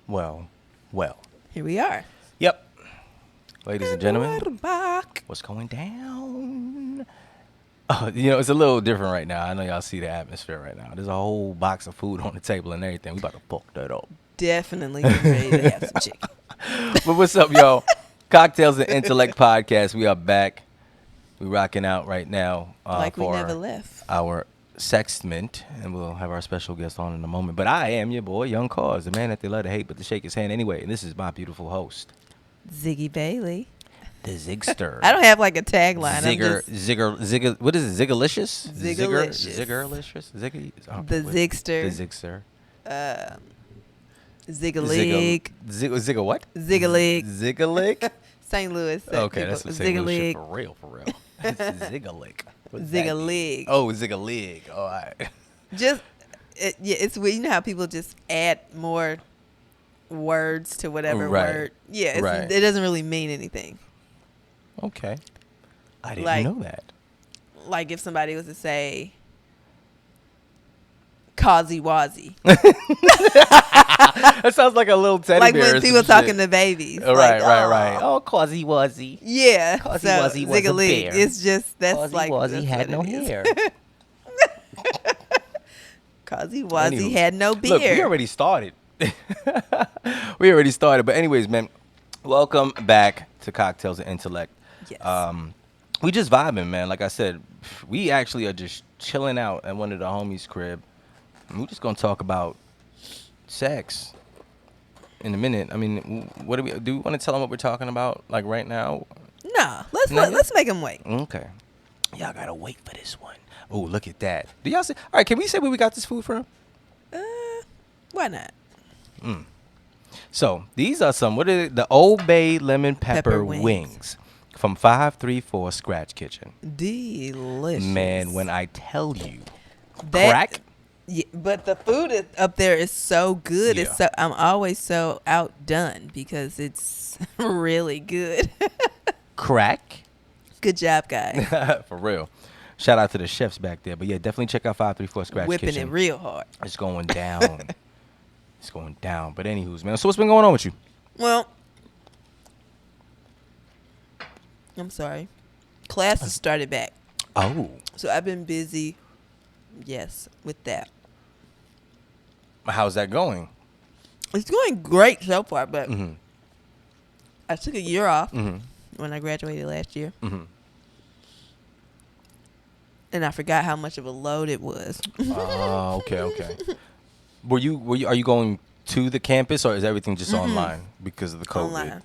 Well. Here we are. Yep. Ladies and gentlemen, We're back. what's going down? It's a little different right now. I know y'all see the atmosphere right now. There's a whole box of food on the table and everything. We about to fuck that up. Definitely ready to have some chicken. But what's up, y'all? Cocktails and Intellect podcast. We are back. We rocking out right now. Like we for never left. Our Sextment, and we'll have our special guest on in a moment. But I am your boy, YoungC.A.U.S.E, the man that they love to hate, but to shake his hand anyway. And this is my beautiful host, Ziggy Bailey. the Zigster. I don't have like a tagline. Zigger. What is it? Ziggalicious? Ziggalicious. Ziggerlicious? Ziggy. Oh, The Zigster. The Zigster. Ziggalig. Zigga what? Ziggalig. Ziggalig? St. Louis. Okay, that's what St. Louis shit Ziggalig. for real. It's Ziggalig. Ziggalig. Oh, Ziggalig. Oh, all right. It's weird. You know how people just add more words to whatever Right. word. Yeah, Right. It doesn't really mean anything. Okay. I didn't Like- know that. Like if somebody was to say COURVOISIER. That sounds like a little teddy Like bear. when or people some talking shit. to babies. Oh, like, right. Oh, COURVOISIER. Yeah. So COURVOISIER was a Ziggalig. bear. It's just that's like COURVOISIER that's had what no it is. hair. COURVOISIER Anywho, had no beard. Look, we already started. But anyways, man, welcome back to Cocktails and Intellect. Yes. We just vibing, man. Like I said, we actually are just chilling out at one of the homies' crib. And we're just gonna talk about sex in a minute. I mean, what do we want to tell them what we're talking about, like right now? No, let's No, let's make them wait. Okay. Y'all gotta wait for this one. Oh, look at that. Do y'all see? All right, can we say where we got this food from? Why not? So these are some. What are they? The Old Bay lemon pepper Pepper wings. wings. From 534 Scratch Kitchen. Delicious. Man, when I tell you, That- crack. Yeah, but the food up there is so good. Yeah. It's so I'm always so outdone because it's really good. Crack. Good job, guys. For real. Shout out to the chefs back there. But yeah, definitely check out 534 Scratch Whipping Kitchen. it real hard. It's going down. It's going down. But anywho's, man. So what's been going on with you? Well, I'm sorry. Classes started back. Oh. So I've been busy, yes, with that. How's that going? It's going great so far, but Mm-hmm. I took a year off Mm-hmm. when I graduated last year. Mm-hmm. And I forgot how much of a load it was. Oh, okay. Are you going to the campus, or is everything just online because of the COVID? Online.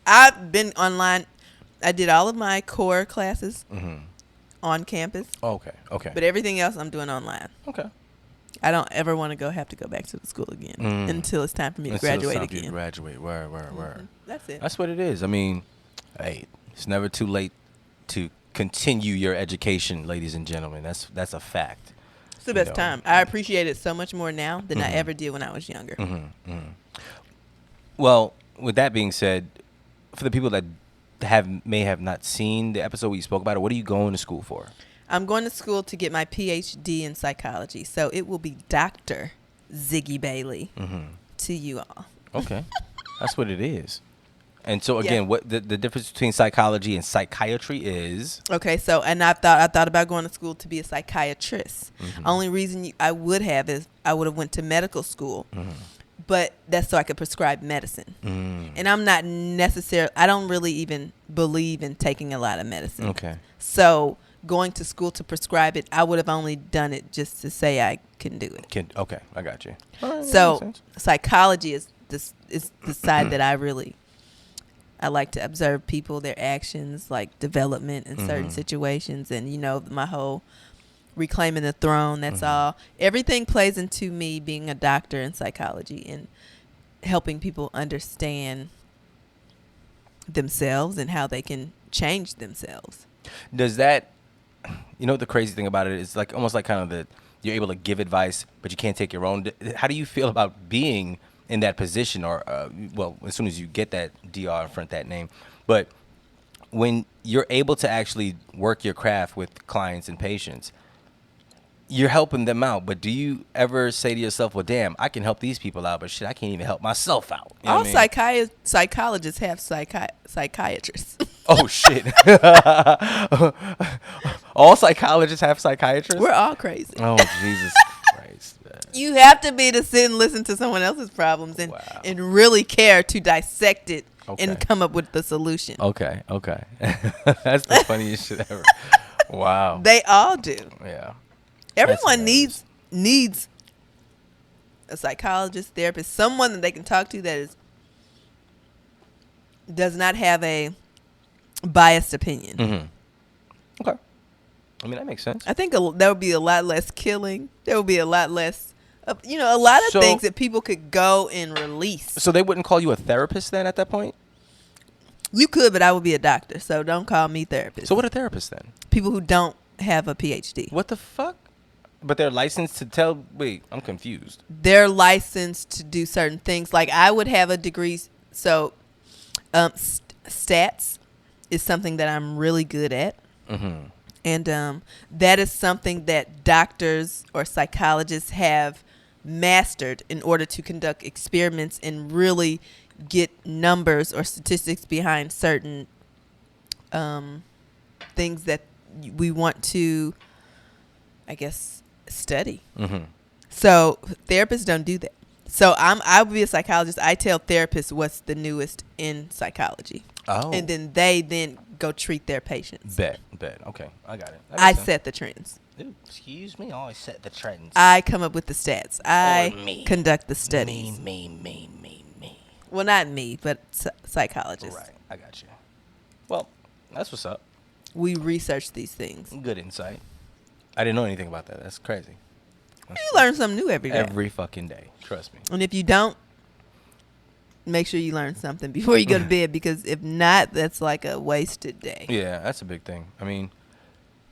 I've been online. I did all of my core classes on campus, Okay. but everything else I'm doing online. Okay. I don't ever want to have to go back to the school again until it's time for me to Until it's graduate time for you to again. graduate. Word. That's it. That's what it is. I mean, hey, it's never too late to continue your education, ladies and gentlemen. That's a fact. It's the best time. I appreciate it so much more now than I ever did when I was younger. Well, with that being said, for the people that may have not seen the episode where you spoke about it, what are you going to school for? I'm going to school to get my PhD in psychology, so it will be Dr. Ziggy Bailey to you all. Okay. That's what it is. And so again, Yeah. what the difference between psychology and psychiatry is? Okay, so and I thought about going to school to be a psychiatrist. Only reason I would have is I would have went to medical school, but that's so I could prescribe medicine. And I'm not necessarily. I don't really even believe in taking a lot of medicine. Okay. So going to school to prescribe it, I would have only done it just to say I can do it. Okay, I got you. All right, that makes So sense. psychology is the side that I like to observe people, their actions, like development in certain situations, and my whole reclaiming the throne. That's all. Everything plays into me being a doctor in psychology and helping people understand themselves and how they can change themselves. Does that, the crazy thing about it is like almost like kind of you're able to give advice, but you can't take your own. How do you feel about being in that position, or as soon as you get that DR in front of that name, but when you're able to actually work your craft with clients and patients, you're helping them out, but do you ever say to yourself, well, damn, I can help these people out, but shit, I can't even help myself out? You know All what I mean? psychologists have psychiatrists. Oh, shit. All psychologists have psychiatrists? We're all crazy. Oh, Jesus Christ, man. You have to be to sit and listen to someone else's problems and, Wow. and really care to dissect it Okay. and come up with the solution. Okay. That's the funniest shit ever. Wow. They all do. Yeah. Everyone hilarious. needs a psychologist, therapist, someone that they can talk to that does not have a biased opinion. Mm-hmm. Okay. I mean, that makes sense. I think there would be a lot less killing. There would be a lot less, a lot of So- things that people could go and release. So they wouldn't call you a therapist then at that point? You could, but I would be a doctor, so don't call me therapist. So what are therapists then? People who don't have a PhD. What the fuck? But they're licensed to tell. Wait, I'm confused. They're licensed to do certain things. Like I would have a degree. So stats is something that I'm really good at. Mm-hmm. And that is something that doctors or psychologists have mastered in order to conduct experiments and really get numbers or statistics behind certain things that we want to, I guess, study. Mm-hmm. So therapists don't do that. So I would be a psychologist. I tell therapists what's the newest in psychology. Oh. And then they go treat their patients. Bet. Okay, I got it. That I makes sense. set the trends. Ooh, excuse me, I always set the trends. I come up with the stats. I me. conduct the studies. Me. Well, not me, but psychologists. Right, I got you. Well, that's what's up. We research these things. Good insight. I didn't know anything about that. That's crazy. You learn something new every day. Every fucking day. Trust me. And if you don't, make sure you learn something before you go to bed, because if not, that's like a wasted day. Yeah, that's a big thing. I mean,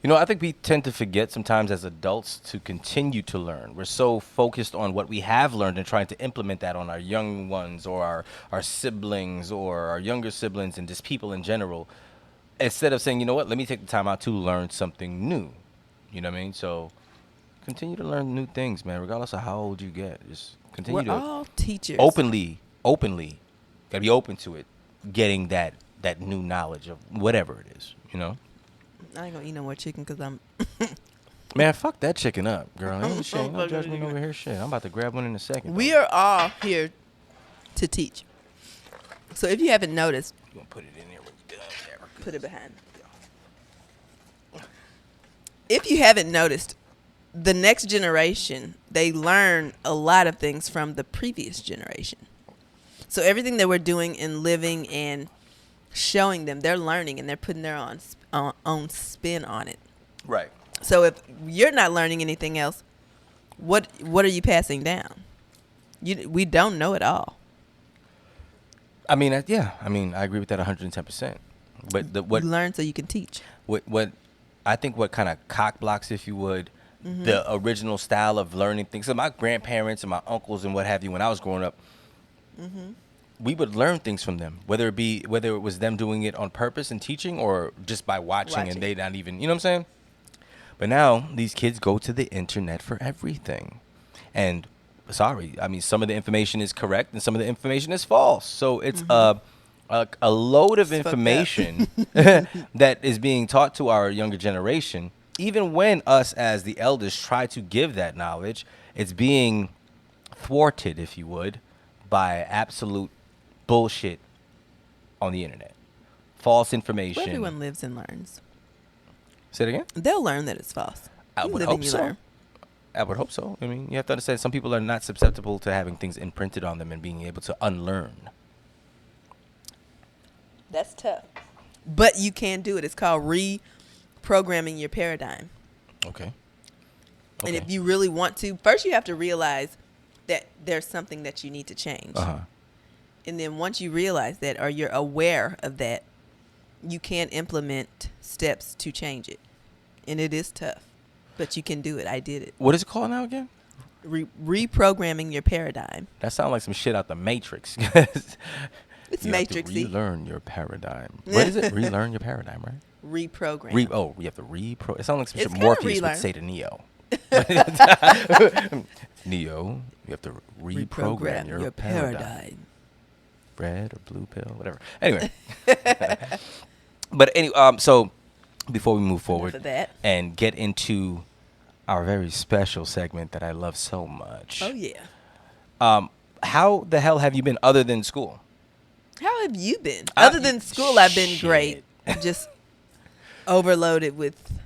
I think we tend to forget sometimes as adults to continue to learn. We're so focused on what we have learned and trying to implement that on our young ones or our siblings or our younger siblings and just people in general, instead of saying, you know what, let me take the time out to learn something new. You know what I mean? So continue to learn new things, man, regardless of how old you get. Just continue We're to all teachers. openly, gotta be open to it, getting that new knowledge of whatever it is, I ain't gonna eat no more chicken because I'm. Man, fuck that chicken up, girl. Ain't shit. No judgment over here, shit. I'm about to grab one in a second. We are all here to teach. So if you haven't noticed, You gonna put it in there when you're done there. put it behind. If you haven't noticed, the next generation, they learn a lot of things from the previous generation. So everything that we're doing and living and showing them, they're learning and they're putting their own spin on it. Right. So if you're not learning anything else, what are you passing down? We don't know it all. I mean, I agree with that 110%. But what you learn so you can teach. what I think what kind of cock blocks, if you would, the original style of learning things. So my grandparents and my uncles and what have you, when I was growing up, we would learn things from them, whether it was them doing it on purpose and teaching or just by watching. And they not even, you know what I'm saying? But now these kids go to the internet for everything. And sorry, I mean, some of the information is correct and some of the information is false. So it's a load of information that is being taught to our younger generation. Even when us as the elders try to give that knowledge, it's being thwarted, if you would, by absolute bullshit on the internet. False information. Well, everyone lives and learns. Say it again? They'll learn that it's false. I You would live hope and you so. learn. I would hope so. I mean, you have to understand some people are not susceptible to having things imprinted on them and being able to unlearn. That's tough. But you can do it. It's called reprogramming your paradigm. Okay. And if you really want to, first you have to realize that there's something that you need to change. And then once you realize that, or you're aware of that, you can implement steps to change it. And it is tough, but you can do it. I did it. What is it called now again? Reprogramming your paradigm. That sounds like some shit out the Matrix. It's you Matrixy. have to relearn your paradigm. What is it? Relearn your paradigm, right? Reprogram. You have to repro. It sounds like some It's shit kinda Morpheus relearn. would say to Neo. Neo, you have to reprogram your paradigm. paradigm. Red or blue pill, whatever. Anyway, but anyway, so before we move Enough forward of that. and get into our very special segment that I love so much, Oh yeah. how the hell have you been other than school? How have you been? Other than school, I've been great. Shit. I'm just overloaded with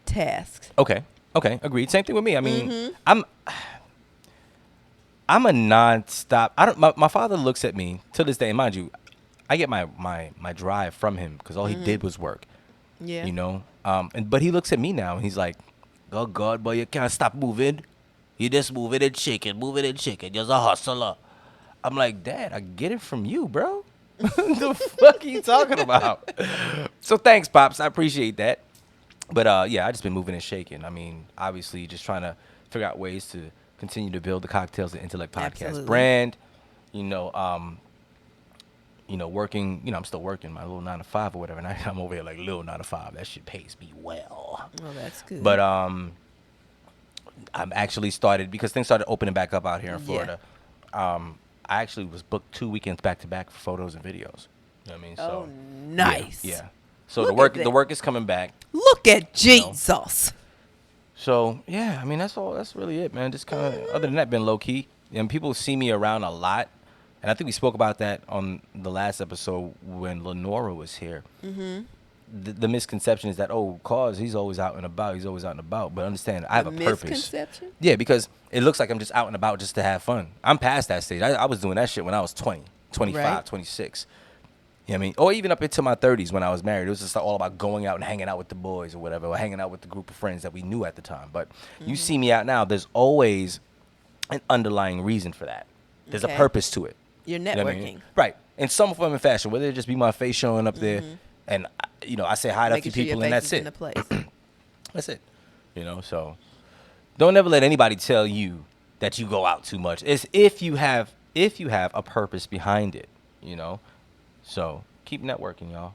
tasks. Okay, agreed. Same thing with me. I mean, Mm-hmm. I'm a non-stop. I don't. My father looks at me to this day, and mind you, I get my drive from him because all he did was work. Yeah. You know, but he looks at me now and he's like, "Oh God, boy, you can't stop moving. You just moving and shaking, You're a hustler." I'm like, "Dad, I get it from you, bro. The fuck are you talking about?" So thanks, pops. I appreciate that. But yeah, I just been moving and shaking. I mean, obviously, just trying to figure out ways to continue to build the Cocktails and Intellect podcast Absolutely. brand. Working. I'm still working my little 9 to 5 or whatever, and I'm over here like little 9 to 5. That shit pays me well. Well, that's good. But I'm actually started because things started opening back up out here in Yeah. Florida. I actually was booked 2 weekends back to back for photos and videos. You know what I mean? Oh, So nice. Yeah. So Look the work at the that. work is coming back. Look at You know. Jesus. So yeah, I mean that's all. That's really it, man. Just kind of other than that, been low key. And people see me around a lot, and I think we spoke about that on the last episode when Lenora was here. Mm-hmm. The misconception is that cause he's always out and about. He's always out and about. But understand, I have a purpose. Misconception? Yeah, because it looks like I'm just out and about just to have fun. I'm past that stage. I was doing that shit when I was 20, 25, Right. 26. You know what I mean? Or even up into my 30s when I was married. It was just all about going out and hanging out with the boys or whatever, or hanging out with the group of friends that we knew at the time. But you see me out now, there's always an underlying reason for that. There's Okay. a purpose to it. You're You know what I networking. mean? Right. In some form and fashion, whether it just be my face showing up there and, I say hi to a few Making sure your people face and that's is in it. the place. That's it. So don't ever let anybody tell you that you go out too much. It's if you have a purpose behind it, So keep networking, y'all.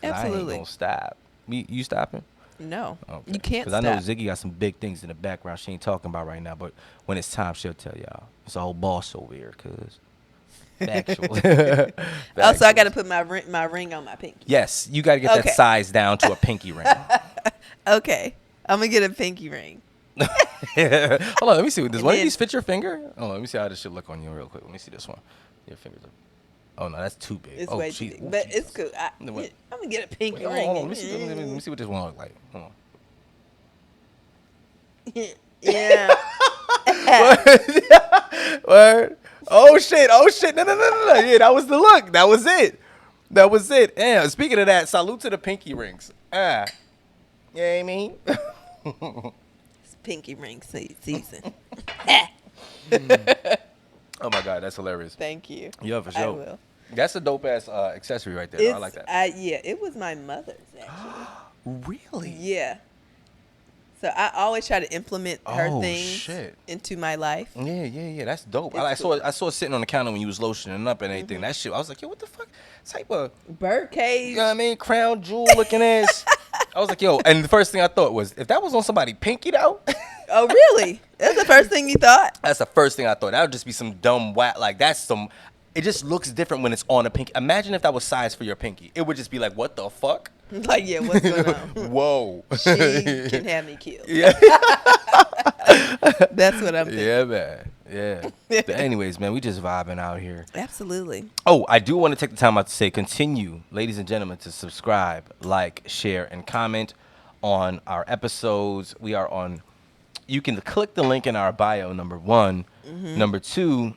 'Cause I ain't Absolutely. gonna stop. You stopping? No. Okay. You can't Because stop. I know Ziggy got some big things in the background she ain't talking about right now, but when it's time, she'll tell y'all. It's a whole boss over here, cuz. Factual. Also, I got to put my ring on my pinky. Yes, you got to get Okay. that size down to a pinky ring. Okay. I'm going to get a pinky ring. Hold on, let me see. Does And one of then- these fit your finger? Oh, let me see how this should look on you real quick. Let me see this one. Your fingers look. Oh no, that's too big. It's oh, way gee. too big. Ooh, But Jesus. it's cool. I'm No, going wait. to get a pinky Wait, ring. hold on, let me see what this one look like. Hold on. Yeah. Word. Oh shit. No. Yeah, that was the look. That was it. Yeah. Speaking of that, salute to the pinky rings. You know what I mean? It's pinky ring season. Oh my god, that's hilarious. Thank you. Yeah, for I sure. will. That's a dope ass accessory right there. I like that. Yeah, it was my mother's actually. Really? Yeah. So I always try to implement her Oh, things shit. into my life. Yeah. That's dope. It's I cool. saw it sitting on the counter when you was lotioning up and everything. That shit. I was like, yo, what the fuck? Type of, Bird cage. you know what I mean? Crown jewel looking ass. I was like, yo, and the first thing I thought was, if that was on somebody pinky though, Oh, really? That's the first thing you thought? that's the first thing I thought. That would just be some dumb whack. Like that's some. It just looks different when it's on a pinky. Imagine if that was size for your pinky. It would just be like, what the fuck? Like, yeah, what's going on? Whoa. She can have me killed. Yeah. That's what I'm thinking. Yeah, man. Yeah. But anyways, man, we just vibing out here. Absolutely. Oh, I do want to take the time out to say continue, ladies and gentlemen, to subscribe, like, share, and comment on our episodes. We are on, you can click the link in our bio, number one. Mm-hmm. Number two,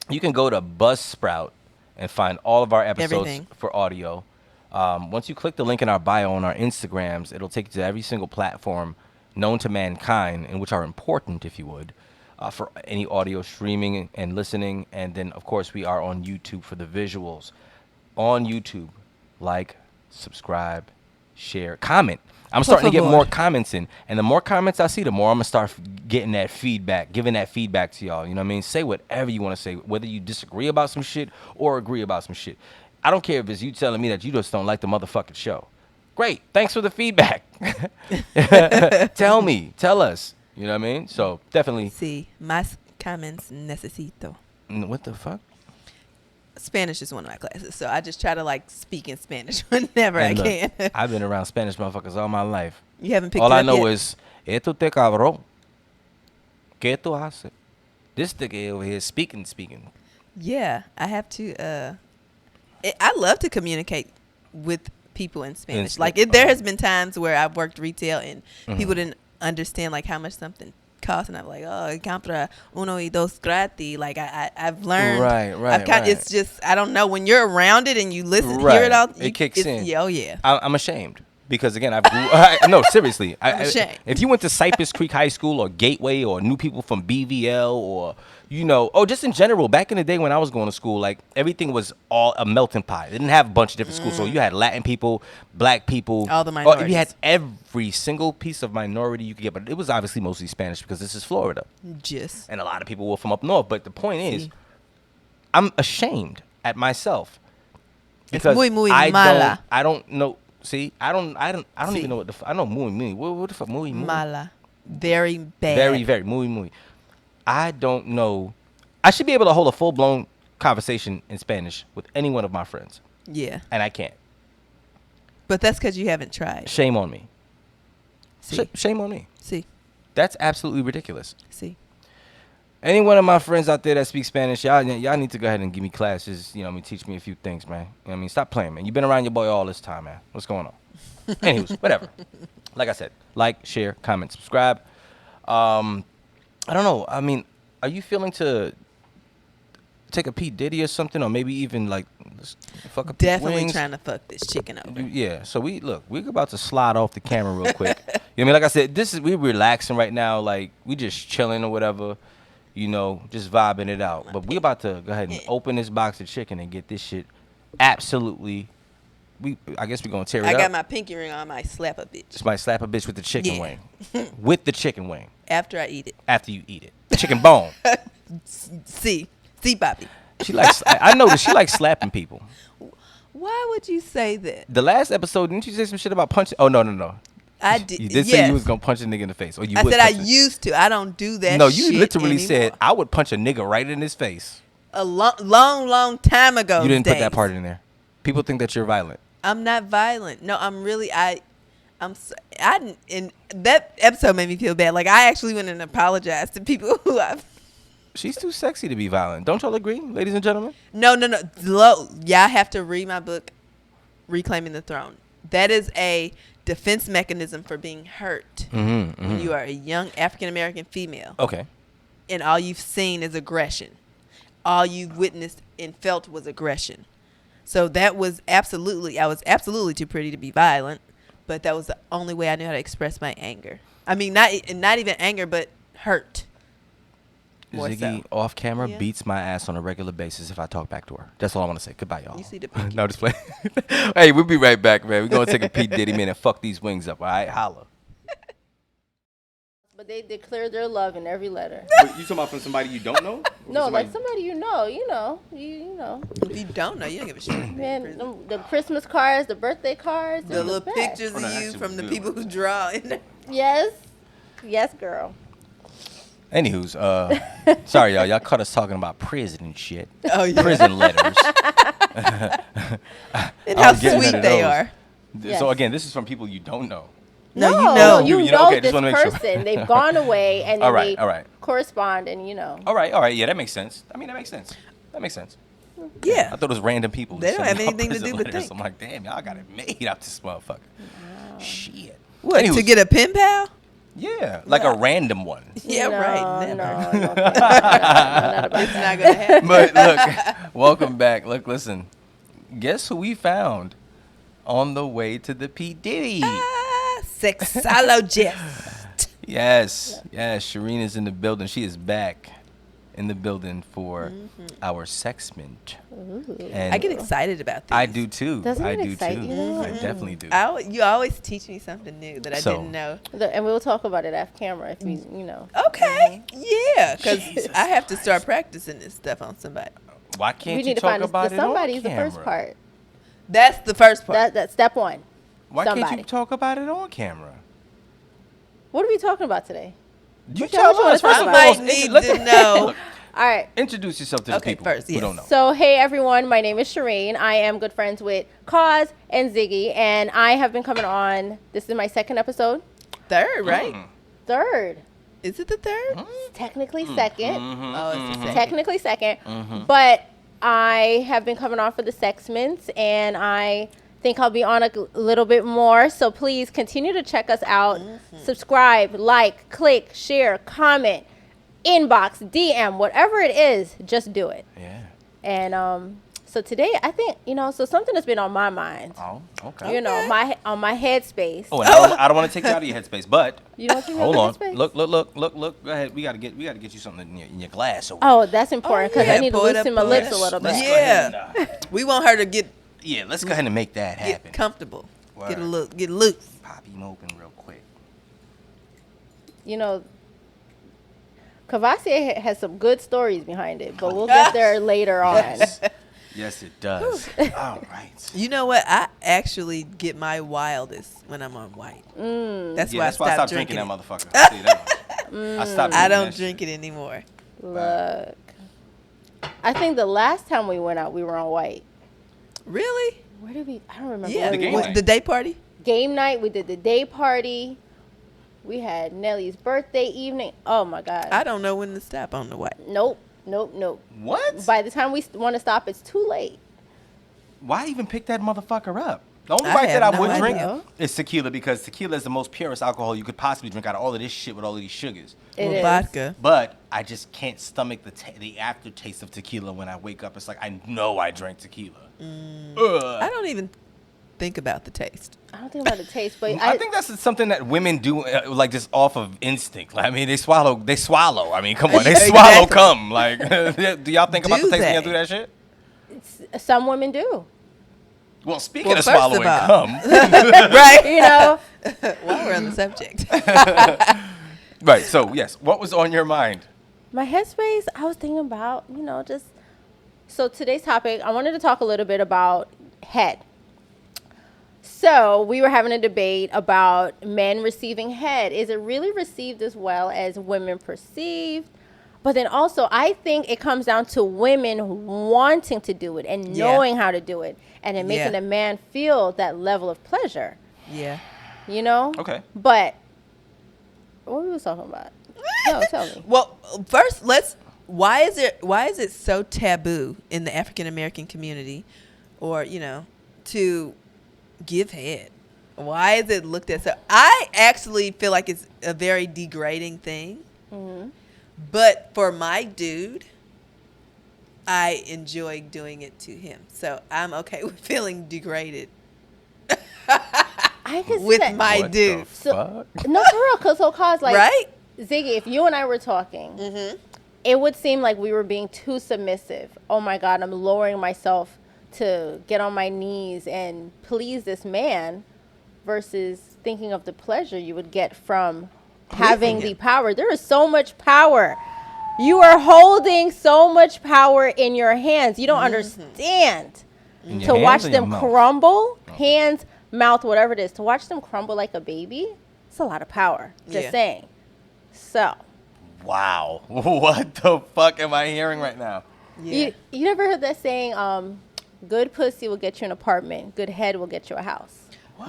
you can go to Buzzsprout and find all of our episodes Everything. for audio. Once you click the link in our bio on our Instagrams, it'll take you to every single platform known to mankind, and which are important, if you would, for any audio streaming and listening. And then, of course, we are on YouTube for the visuals. On YouTube, like, subscribe, share, comment. I'm starting to get favor. more comments in. And the more comments I see, the more I'm going to start getting that feedback, giving that feedback to y'all. You know what I mean? Say whatever you want to say, whether you disagree about some shit or agree about some shit. I don't care if it's you telling me that you just don't like the motherfucking show. Great. Thanks for the feedback. Tell us. You know You know what I mean? So definitely. See, más comments necesito. What the fuck? Spanish is one of my classes, so I just try to like speak in Spanish whenever And I look, can. I've been around Spanish motherfuckers all my life. You haven't picked All it I up know yet? is esto te cabrón. ¿Qué tú haces? This nigga over here speaking. Yeah, I have to. I love to communicate with people in Spanish. There has been times where I've worked retail and people didn't understand like how much something costs, and I'm like, oh, compra uno y dos gratis. Like I've learned. Right. It's just I don't know, when you're around it and you listen, Right. hear it all. It kicks in. Yeah, oh yeah. I'm ashamed. Because again, no, seriously. I'm ashamed. If you went to Cypress Creek High School or Gateway or knew people from BVL or, just in general, back in the day when I was going to school, like everything was all a melting pot. They didn't have a bunch of different schools. So you had Latin people, black people. All the minorities. You had every single piece of minority you could get. But it was obviously mostly Spanish because this is Florida. Just. And a lot of people were from up north. But the point is, I'm ashamed at myself. Because muy I mala. don't know. See, I don't even know what I know muy. What the fuck, muy? Mala. Very bad. Very, muy. I don't know. I should be able to hold a full-blown conversation in Spanish with any one of my friends. Yeah. And I can't. But that's because you haven't tried. Shame on me. See. Shame on me. See. That's absolutely ridiculous. See. Any one of my friends out there that speak Spanish, y'all need to go ahead and give me classes. Teach me a few things, man. Stop playing, man. You've been around your boy all this time, man. What's going on? Anyways, whatever. Like I said, like, share, comment, subscribe. I don't know. Are you feeling to take a P. Diddy or something, or maybe even like fuck up these Definitely wings? trying to fuck this chicken over. Yeah. So we're about to slide off the camera real quick. You know what I mean? Like I said, we're relaxing right now. Like we just chilling or whatever. Just vibing it out. But we about to go ahead and open this box of chicken and get this shit absolutely. I guess we're gonna tear it up. I got my pinky ring on. I might slap a bitch. Just might slap a bitch with the chicken wing. With the chicken wing. After I eat it. After you eat it. Chicken bone. See, Bobby. She likes. I noticed she likes slapping people. Why would you say that? The last episode, didn't you say some shit about punching? Oh no. I did. You did say you was gonna punch a nigga in the face, or you? I would said I punch used to. I don't do that. No, you shit literally anymore. said I would punch a nigga right in his face. A long time ago. You didn't days. put that part in there. People think that you're violent. I'm not violent. No, I'm really. And that episode made me feel bad. Like I actually went and apologized to people who I've. She's too sexy to be violent. Don't y'all agree, ladies and gentlemen? No. Y'all have to read my book, Reclaiming the Throne. That is a defense mechanism for being hurt when you are a young African-American female. Okay. And all you've seen is aggression. All you've witnessed and felt was aggression. So that was I was absolutely too pretty to be violent, but that was the only way I knew how to express my anger. I mean, not even anger, but hurt. More Ziggy so. off camera Yeah. beats my ass on a regular basis if I talk back to her. That's all I want to say. Goodbye, y'all. You see the pinky. No, just play. Hey, we'll be right back, man. We're going to take a P. Diddy, man, and fuck these wings up, all right? Holla. But they declare their love in every letter. You talking about from somebody you don't know? No, like somebody you know. You know. If you don't know, you don't give a shit. Man, the Christmas cards, the birthday cards. The they're little best. pictures Oh, of no, that you shit from was the good. people who draw in there. Yes, girl. Anywho's, sorry, y'all. Y'all caught us talking about prison and shit. Oh, yeah. Prison letters. And how getting sweet into they those. are. Yes. So, again, this is from people you don't know. No, you No, know. you You know, know, okay, this just wanna make sure. person. They've gone away and then All right, they all right. correspond and All right. Yeah, that makes sense. I mean, that makes sense. I Yeah. thought it was random people. They don't sending have out anything to prison do but letters. think. I'm like, damn, y'all got it made out this motherfucker. Shit. What, Anywho's, to get a pen pal? Yeah, like a random one. Yeah, no, right. Never. No, I don't think so. Not about It's that. not going to happen. But look, welcome back. Look, listen. Guess who we found on the way to the P. Diddy? Sexologist. Yes. Shereen is in the building. She is back in the building for our Sextment. And I get excited about these. I do too. Doesn't I it do excite too. you, though? I definitely do. You always teach me something new that I So- didn't know. And we'll talk about it off camera if you know. Okay. Yeah, because I have to start practicing this stuff on somebody. Why can't We you need to talk find about the it on somebody's the first camera? part. That's the first part. That's step one. Why can't somebody. you talk about it on camera? What are we talking about today? You Which one you tell wanna us talk first of about? all. I need to know. All right. Introduce yourself to the Okay, people first, who yes. don't know. So, hey everyone, my name is Shereen. I am good friends with COURVOISIER and Ziggy, and I have been coming on. This is my second episode. Third, right? Third. Is it the third? Technically second. Oh, it's the second. Technically second. But I have been coming on for the Sextment, and I think I'll be on a little bit more. So please continue to check us out. Subscribe, like, click, share, comment, inbox, DM, whatever it is, just do it. Yeah. And so today, I think, so something that's been on my mind. Oh, okay. On my headspace. Oh, and I don't want to take you out of your headspace, but You don't think hold on. headspace? Look. Go ahead. We gotta get you something in your glass. Over Oh, that's important because yeah, I need to pull it loosen up, my pull it lips up. a little bit. Let's go ahead Yeah. and, We want her to get yeah, let's go ahead and make that happen. comfortable. Word. Get loose. Pop him open real quick. Courvoisier has some good stories behind it, but we'll get there later on. Yes, it does. All right. You know what? I actually get my wildest when I'm on white. That's Yeah, why that's I why I stopped stopped drinking that it. motherfucker. I'll tell you that much. I stopped. I drinking don't that drink shit. it anymore. Look, I think the last time we went out, we were on white. Really? Where did we? I don't remember. Yeah. where we game went. night. The day party? Game night. We did the day party. We had Nellie's birthday evening. Oh my God. I don't know when to stop on the white. Nope. What? By the time we want to stop, it's too late. Why even pick that motherfucker up? The only I white that I have no would drink idea. is tequila because tequila is the most purest alcohol you could possibly drink out of all of this shit with all of these sugars. It Or is. vodka. But I just can't stomach the aftertaste of tequila when I wake up. It's like I know I drank tequila. I don't even think about the taste. I don't think about the taste, but I think that's something that women do, like just off of instinct. Like, I mean, they swallow. I mean, come on, they Exactly. swallow cum. Like, do y'all think about Do the taste when y'all they? do that shit? some women do. Well, speaking Well, of first swallowing of all- cum, Right? While While we're on the subject. right? So yes, what was on your mind? my headspace, I was thinking about, just. So today's topic, I wanted to talk a little bit about head. So we were having a debate about men receiving head. Is it really received as well as women perceived? But then also, I think it comes down to women wanting to do it and Yeah. knowing how to do it, and then making Yeah. a man feel that level of pleasure. Yeah. Okay. But what were we talking about? No, tell me. Well, first, why is it so taboo in the African American community, or to give head? Why is it looked at so? I actually feel like it's a very degrading thing. But for my dude, I enjoy doing it to him, so I'm okay with feeling degraded I can see with that. my What dude. the So- fuck? No, for real, cause like Right? Ziggy, if you and I were talking, it would seem like we were being too submissive. Oh my God, I'm lowering myself to get on my knees and please this man, versus thinking of the pleasure you would get from having him. the power. There is so much power. You are holding so much power in your hands. You don't understand. In your To hands watch or your them mouth? crumble, hands, mouth, whatever it is, to watch them crumble like a baby, it's a lot of power. Just Yeah. saying. So, Wow. What the fuck am I hearing right now? Yeah. you never heard that saying, good pussy will get you an apartment, good head will get you a house.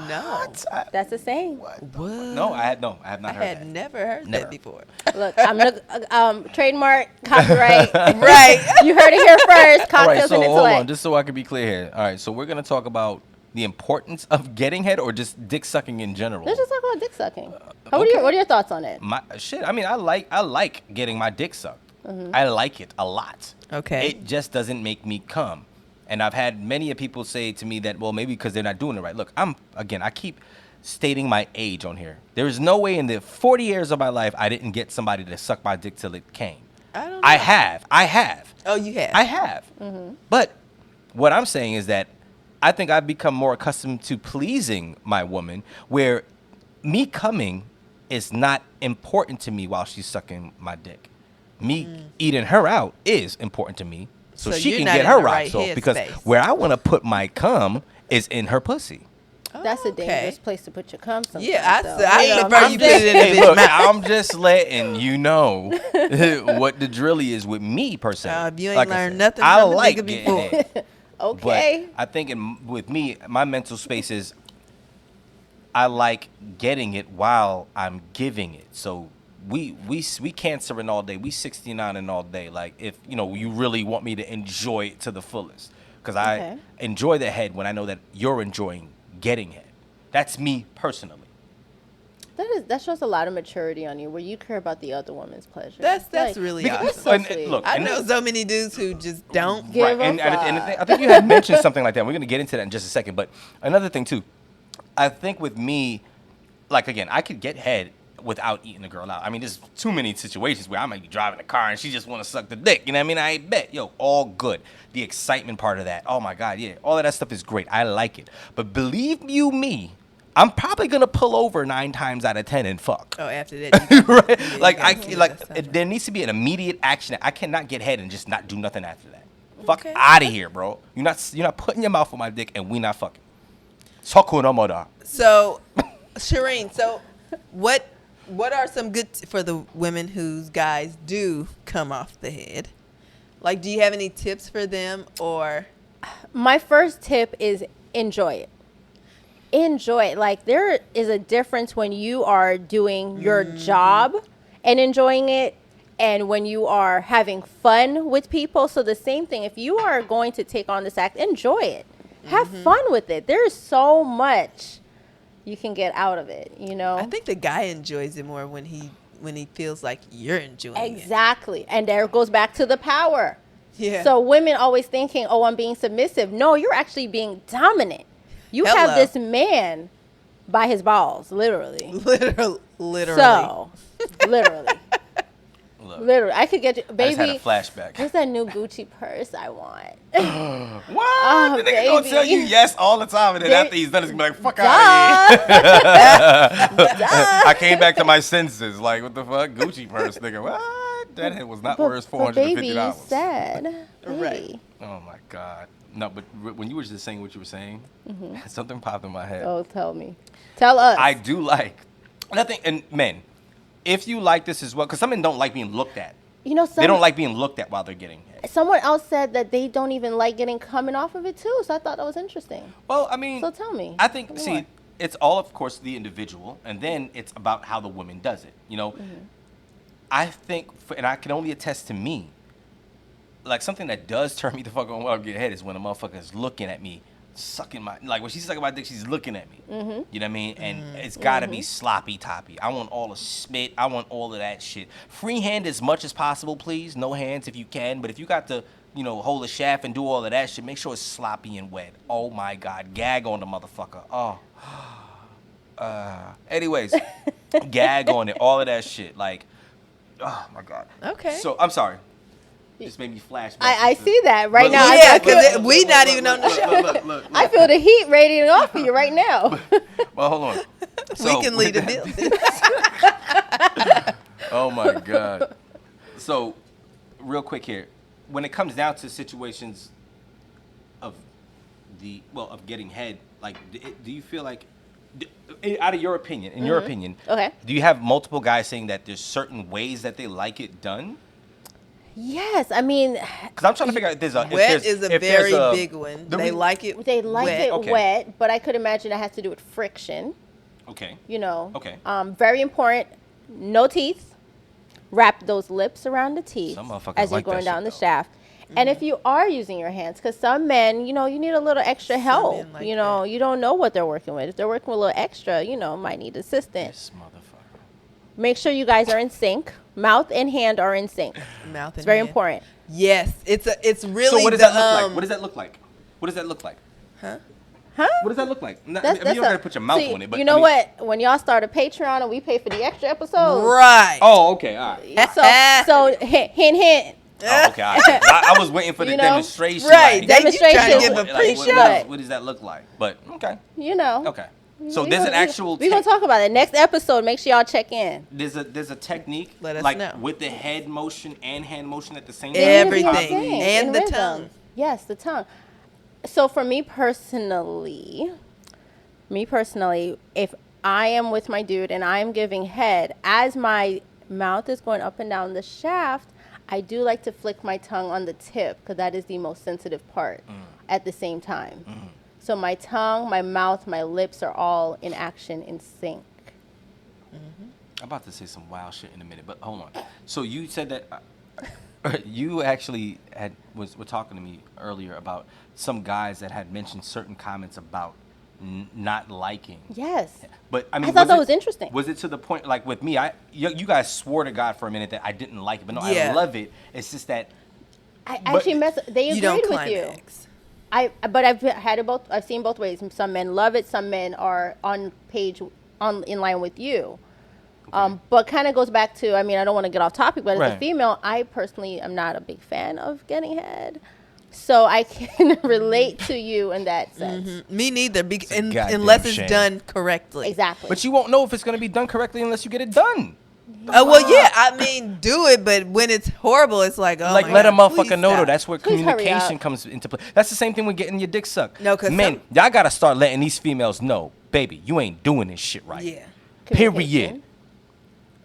No. That's a saying. What? No, I have not I heard had that. never heard Never. that before. Look, I'm gonna trademark, copyright. Right. You heard it here first. All right, Cocktails so and hold on, Intellect. just so I can be clear here. All right, so we're gonna talk about the importance of getting head, or just dick sucking in general. Let's just talk about dick sucking. okay. What are your thoughts on it? My shit. I mean, I like getting my dick sucked. I like it a lot. Okay. It just doesn't make me come. And I've had many people say to me that, well, maybe because they're not doing it right. Look, I keep stating my age on here. There is no way in the 40 years of my life I didn't get somebody to suck my dick till it came. I don't know. I have. Oh, you have. I have. But what I'm saying is that I think I've become more accustomed to pleasing my woman, where me coming is not important to me while she's sucking my dick. Me eating her out is important to me, so So she you're can not get in her the rocks right off. Because headspace. where I want to put my cum is in her pussy. That's a Okay. dangerous place to put your cum sometimes. Yeah, though. I You know, prefer I'm you put it in a Hey, bitch look, mouth. I'm just letting you know what the drill is with me per se. If you ain't Like I learned said, nothing I from a like nigga getting before. it. Okay. But I think with me, my mental space is I like getting it while I'm giving it. So we cancering all day. We 69ing all day. Like if you really want me to enjoy it to the fullest, because I Okay. enjoy the head when I know that you're enjoying getting head. That's me personally. That shows a lot of maturity on you, where you care about the other woman's pleasure. That's Like, really Because- awesome. so and, sweet. look, I and know so many dudes who just don't. Give right. a And fuck. I think you had mentioned something like that. We're gonna get into that in just a second. But another thing too, I think with me, like again, I could get head without eating the girl out. I mean, there's too many situations where I might be driving a car and she just want to suck the dick. You know what I mean? I bet, all good. The excitement part of that. Oh my God, yeah, all of that stuff is great. I like it. But believe you me, I'm probably gonna pull over 9 times out of 10 and fuck. Oh, after that, you Right? yeah, Like you I gotta see like that stuff. there needs to be an immediate action. I cannot get head and just not do nothing after that. Fuck Okay. out of here, bro. You're not putting your mouth on my dick and we not fucking. Sakura moda. So, Shereen, what are some good for the women whose guys do come off the head? Like, do you have any tips for them or? My first tip is enjoy it. Enjoy it. Like, there is a difference when you are doing your job and enjoying it, and when you are having fun with people. So the same thing, if you are going to take on this act, enjoy it. Have fun with it. There is so much you can get out of it, I think the guy enjoys it more when he feels like you're enjoying it. Exactly. And there it goes back to the power. Yeah. So women always thinking, oh, I'm being submissive. No, you're actually being dominant. You Hello. have this man by his balls, literally. literally. So, literally. Look, Literally. I could get you, I just had a baby, flashback. what's that new Gucci purse I want? What? Oh, the nigga gonna baby. tell you yes all the time, and then Baby. after he's done, he's gonna be like, "Fuck out of here." I came back to my senses. Like, what the fuck, Gucci purse, nigga? What? That head was not worth But baby, you $450. said. Right. Hey. Oh my God. No, but when you were just saying what you were saying, something popped in my head. Oh, tell me. Tell us. I do like nothing, and men, if you like this as well, because some men don't like being looked at. You know, They don't like being looked at while they're getting head. someone else said that they don't even like getting coming off of it too. So I thought that was interesting. Well, I mean, So tell me. I think, More. see, it's all, of course, the individual, and then it's about how the woman does it. I think, and I can only attest to me, like something that does turn me the fuck on while I get head is when a motherfucker is looking at me, sucking my, like when she's sucking my dick, she's looking at me. You know what I mean? And it's gotta be sloppy toppy. I want all the spit. I want all of that shit. Free hand as much as possible, please. No hands if you can. But if you got to, hold a shaft and do all of that shit, make sure it's sloppy and wet. Oh my God, gag on the motherfucker. Oh. Anyways, gag on it. All of that shit. Like, oh my God. Okay. So I'm sorry. Just made me flash back. I see that right Look, now. look, Yeah, I, feel, 'cause we not even on the show. Look. I feel the heat radiating off of you right now. Well, hold on. We can lead a bill. Oh my God. So, real quick here, when it comes down to situations of of getting head, like, do you feel like, out of your opinion, in your opinion, Okay. do you have multiple guys saying that there's certain ways that they like it done? Yes, I mean, Because I'm trying to figure out if there's a Wet is a very big one. the They re- like it. they like wet. it Okay. wet, but I could imagine that has to do with friction. Okay. Okay. Okay. Very important. No teeth. Wrap those lips around the teeth Some motherfuckers as you're like that going down shit, the though. shaft. And if you are using your hands, because some men, you need a little extra help. men like you that. don't know what they're working with. If they're working with a little extra, might need assistance. This motherfucker. Make sure you guys are in sync. Mouth and hand are in sync. Mouth It's and very hand. important. Yes, it's really. So what does the, that look like? What does that look like? What does that look like? Huh? What does that look like? I mean, you don't gotta put your mouth see, on it, but you know I mean, what? When y'all start a Patreon and we pay for the extra episodes, Right. Oh, okay, all right. so hint, hint. Oh, okay, all right. I was waiting for the You know? demonstration. Right. Like, They- you trying to Demonstration. give a like, pre-show. what does that look like? But okay, okay. So We there's gonna- an actual. We gonna talk about it next episode. Make sure y'all check in. There's a technique. Let us like know. with the head motion and hand motion at the same time. Everything. Probably- And the rhythm. tongue. Yes, the tongue. So for me personally, Me personally, if I am with my dude and I'm giving head, as my mouth is going up and down the shaft, I do like to flick my tongue on the tip because that is the most sensitive part at the same time. So my tongue, my mouth, my lips are all in action in sync. I'm about to say some wild shit in a minute, but hold on. So you said that you actually were talking to me earlier about some guys that had mentioned certain comments about not liking. Yes. But I mean, I thought that was interesting. Was it to the point, like with me, you guys swore to God for a minute that I didn't like it, but no, I Yeah. love it. It's just that I actually they You don't agreed with you. climax. But I've had it both. I've seen both ways. Some men love it. Some men are in line with you. But kind of goes back to, I mean, I don't want to get off topic, but as a Right. female, I personally am not a big fan of getting head. So I can relate to you in that sense. Me neither, a goddamn unless it's shame. done correctly. Exactly. But you won't know if it's going to be done correctly unless you get it done. Well, yeah, I mean, do it, but when it's horrible, it's like, oh Like, my let a God, motherfucker please know, though. stop. That's where Please hurry communication up. comes into play. That's the same thing with getting your dick sucked. No, 'cause men, some- y'all got to start letting these females know, baby, you ain't doing this shit right. Yeah. Period. Communication.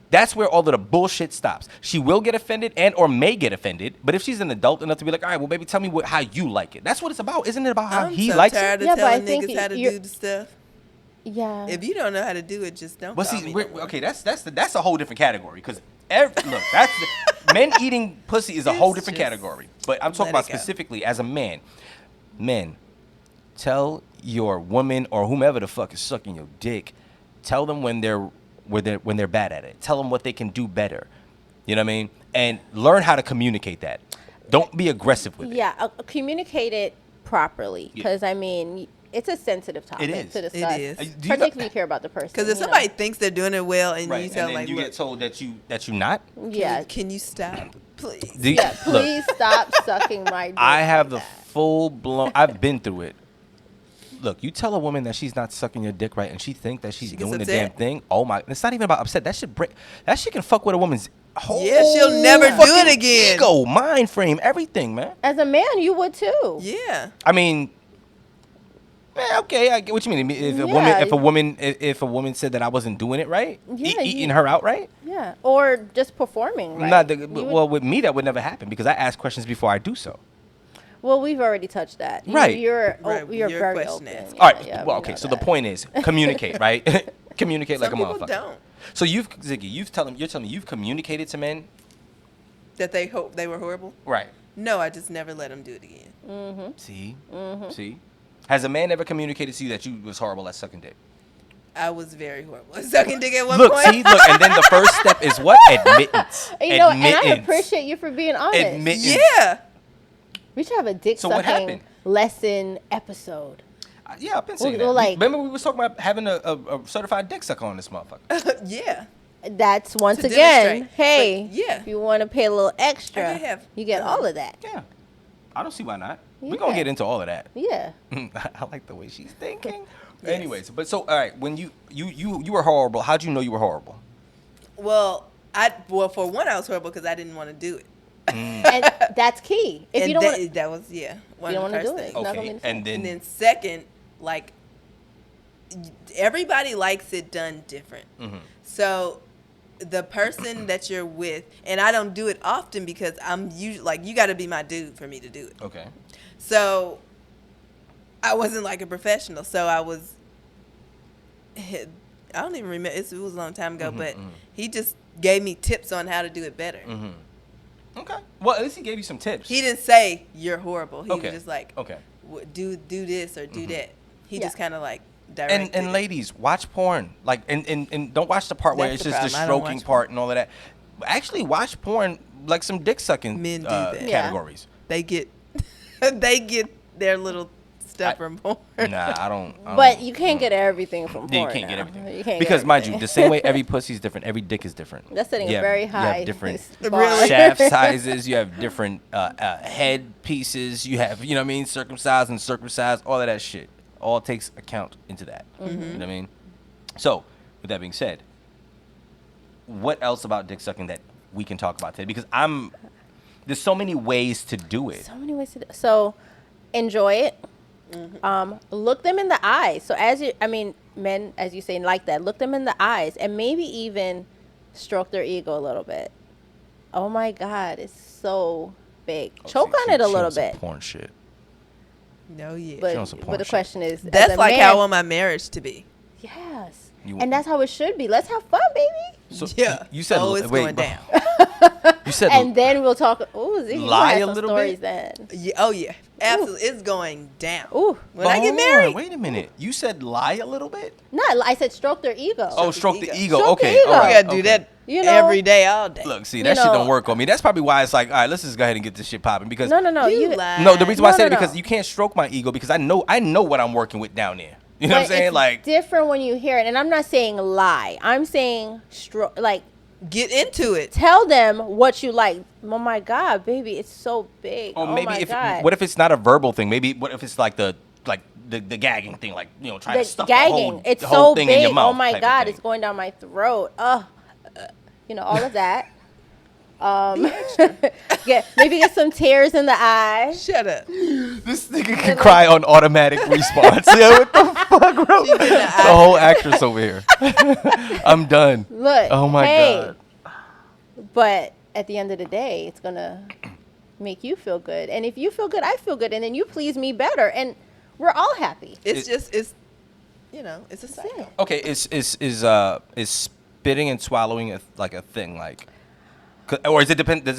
That's where all of the bullshit stops. She will get offended and or may get offended, but if she's an adult enough to be like, all right, well, baby, tell me how you like it. That's what it's about. Isn't it about how I'm he so likes tired it? of Yeah, but I telling think niggas how to you're- do the stuff. Yeah. If you don't know how to do it, just don't. Well, call see, me we're, no more. okay, that's a whole different category because look, men eating pussy is a whole It's different just category. But I'm talking let about it go. specifically as a man. Men, tell your woman or whomever the fuck is sucking your dick, tell them when they're bad at it. Tell them what they can do better. You know what I mean? And learn how to communicate that. Don't be aggressive with it. Yeah, communicate it properly Yeah. because I mean it's a sensitive topic is. to discuss. It is. Do you Particularly if you care about the person. Because if you know. somebody thinks they're doing it well and Right. you tell And then like, you look, get told that you not. yeah, can you stop, please? Do you- yeah, look, please stop sucking my dick. I have the like that. full blown. I've been through it. Look, you tell a woman that she's not sucking your dick right, and she think that she's She gets doing the damn upset. thing. Oh my! It's not even about upset. That shit can fuck with a woman's whole. Yeah, she'll never do it fucking again. Ego, mind frame, everything, man. As a man, you would too. Yeah. I mean, okay, I get what you mean. If a woman, if a woman said that I wasn't doing it right, Yeah, eating her out right. Yeah, or just performing. Right? Not You would- well, with me that would never happen because I ask questions before I do so. well, we've already touched that. Right. You're Right, you're you're very question open. asking. All right. Yeah, Well, we okay. know So the that. point is communicate, right? Communicate like Some a people motherfucker. don't. So Ziggy, you're telling me you've communicated to men, That they hope they were horrible. right? No, I just never let them do it again. See. Has a man ever communicated to you that you was horrible at sucking dick? I was very horrible at sucking dick at one Look, point. and then the first step is what? Admittance. You know, and I Admittance. appreciate you for being honest. Admittance. Yeah. We should have a dick So what sucking happened? lesson episode. Yeah, I've been saying Well, that. like- Remember we was talking about having a certified dick sucker on this motherfucker. Yeah. That's once To again, demonstrate. hey, But, yeah. if you want to pay a little I extra, could have- you get all of that. Yeah. I don't see why not. We're Yeah. gonna get into all of that. Yeah. I like the way she's thinking. Yes. Anyways, but so all right, when you were horrible, how'd you know you were horrible? Well, for one, I was horrible because I didn't want to do it. And that's key. If and you don't want, that was one you of don't the want to first do it. things. It's not gonna Okay, be the same. and then, And then second, like everybody likes it done different. Mhm. So the person that you're with, and I don't do it often because I'm usually like, you got to be my dude for me to do it. okay, So I wasn't like a professional. So I was, I don't even remember. It was a long time ago, but he just gave me tips on how to do it better. okay. Well, at least he gave you some tips. He didn't say you're horrible. He Okay. was just like, Okay. do this or do that. He Yeah. just kind of like directed. And it. ladies, watch porn. Like and don't watch the part where That's it's the just the problem. I don't stroking watch part and all of that. Actually, watch porn like some dick sucking Men do that. Yeah. categories. They get they get their little stuff from porn. Nah, I don't. but you can't get everything from Yeah, porn. you can't get now. everything. You can't Because get mind you, everything. the same way every pussy is different, every dick is different. That's setting You a have- very you high have different bar. Really? shaft sizes. You have different head pieces. You have, you know what I mean, circumcised and circumcised. All of that shit. All takes account into that. You know what I mean? So, with that being said, what else about dick sucking that we can talk about today? Because there's so many ways to do it. So many ways to do. So enjoy it. Look them in the eyes. So men, as you say, like that, look them in the eyes and maybe even stroke their ego a little bit. Oh my God, it's so big. Choke on it a little bit. Porn shit. No, yeah. But the question is, that's like how I want my marriage to be. Yes. And that's how it should be. Let's have fun, baby. So yeah. You said it's going down. You said and then we'll talk. Ooh, Ziggy, lie have a some little stories bit. Then. Yeah, oh yeah, absolutely. It's going down. Ooh. When I get married. Wait a minute. You said lie a little bit? Not. I said stroke their ego. Oh, stroke the ego. Stroke the Okay. ego. All right. You gotta do that every day, all day. Look, see, that shit don't work on me. That's probably why it's like, all right, let's just go ahead and get this shit popping. Because No. You lie. no, the reason why I said it No. because you can't stroke my ego because I know what I'm working with down there. You know what I'm saying? It's Like different when you hear it, and I'm not saying lie. I'm saying Get into it. tell them what you like. Oh my God, baby, it's so big. or oh maybe my if God. what if it's not a verbal thing? Maybe what if it's like the gagging thing, like trying to stuff gagging? the It's whole so thing big. in your mouth. Oh my type of God, thing. it's going down my throat. All of that. Yeah, maybe get some tears in the eyes. Shut up. This nigga can cry on automatic response. Yeah, what the fuck, bro? The whole actress over here. I'm done. Look. Oh my God. But at the end of the day, it's gonna make you feel good, and if you feel good, I feel good, and then you please me better, and we're all happy. It's it's a cycle. Okay, is spitting and swallowing a thing like, or does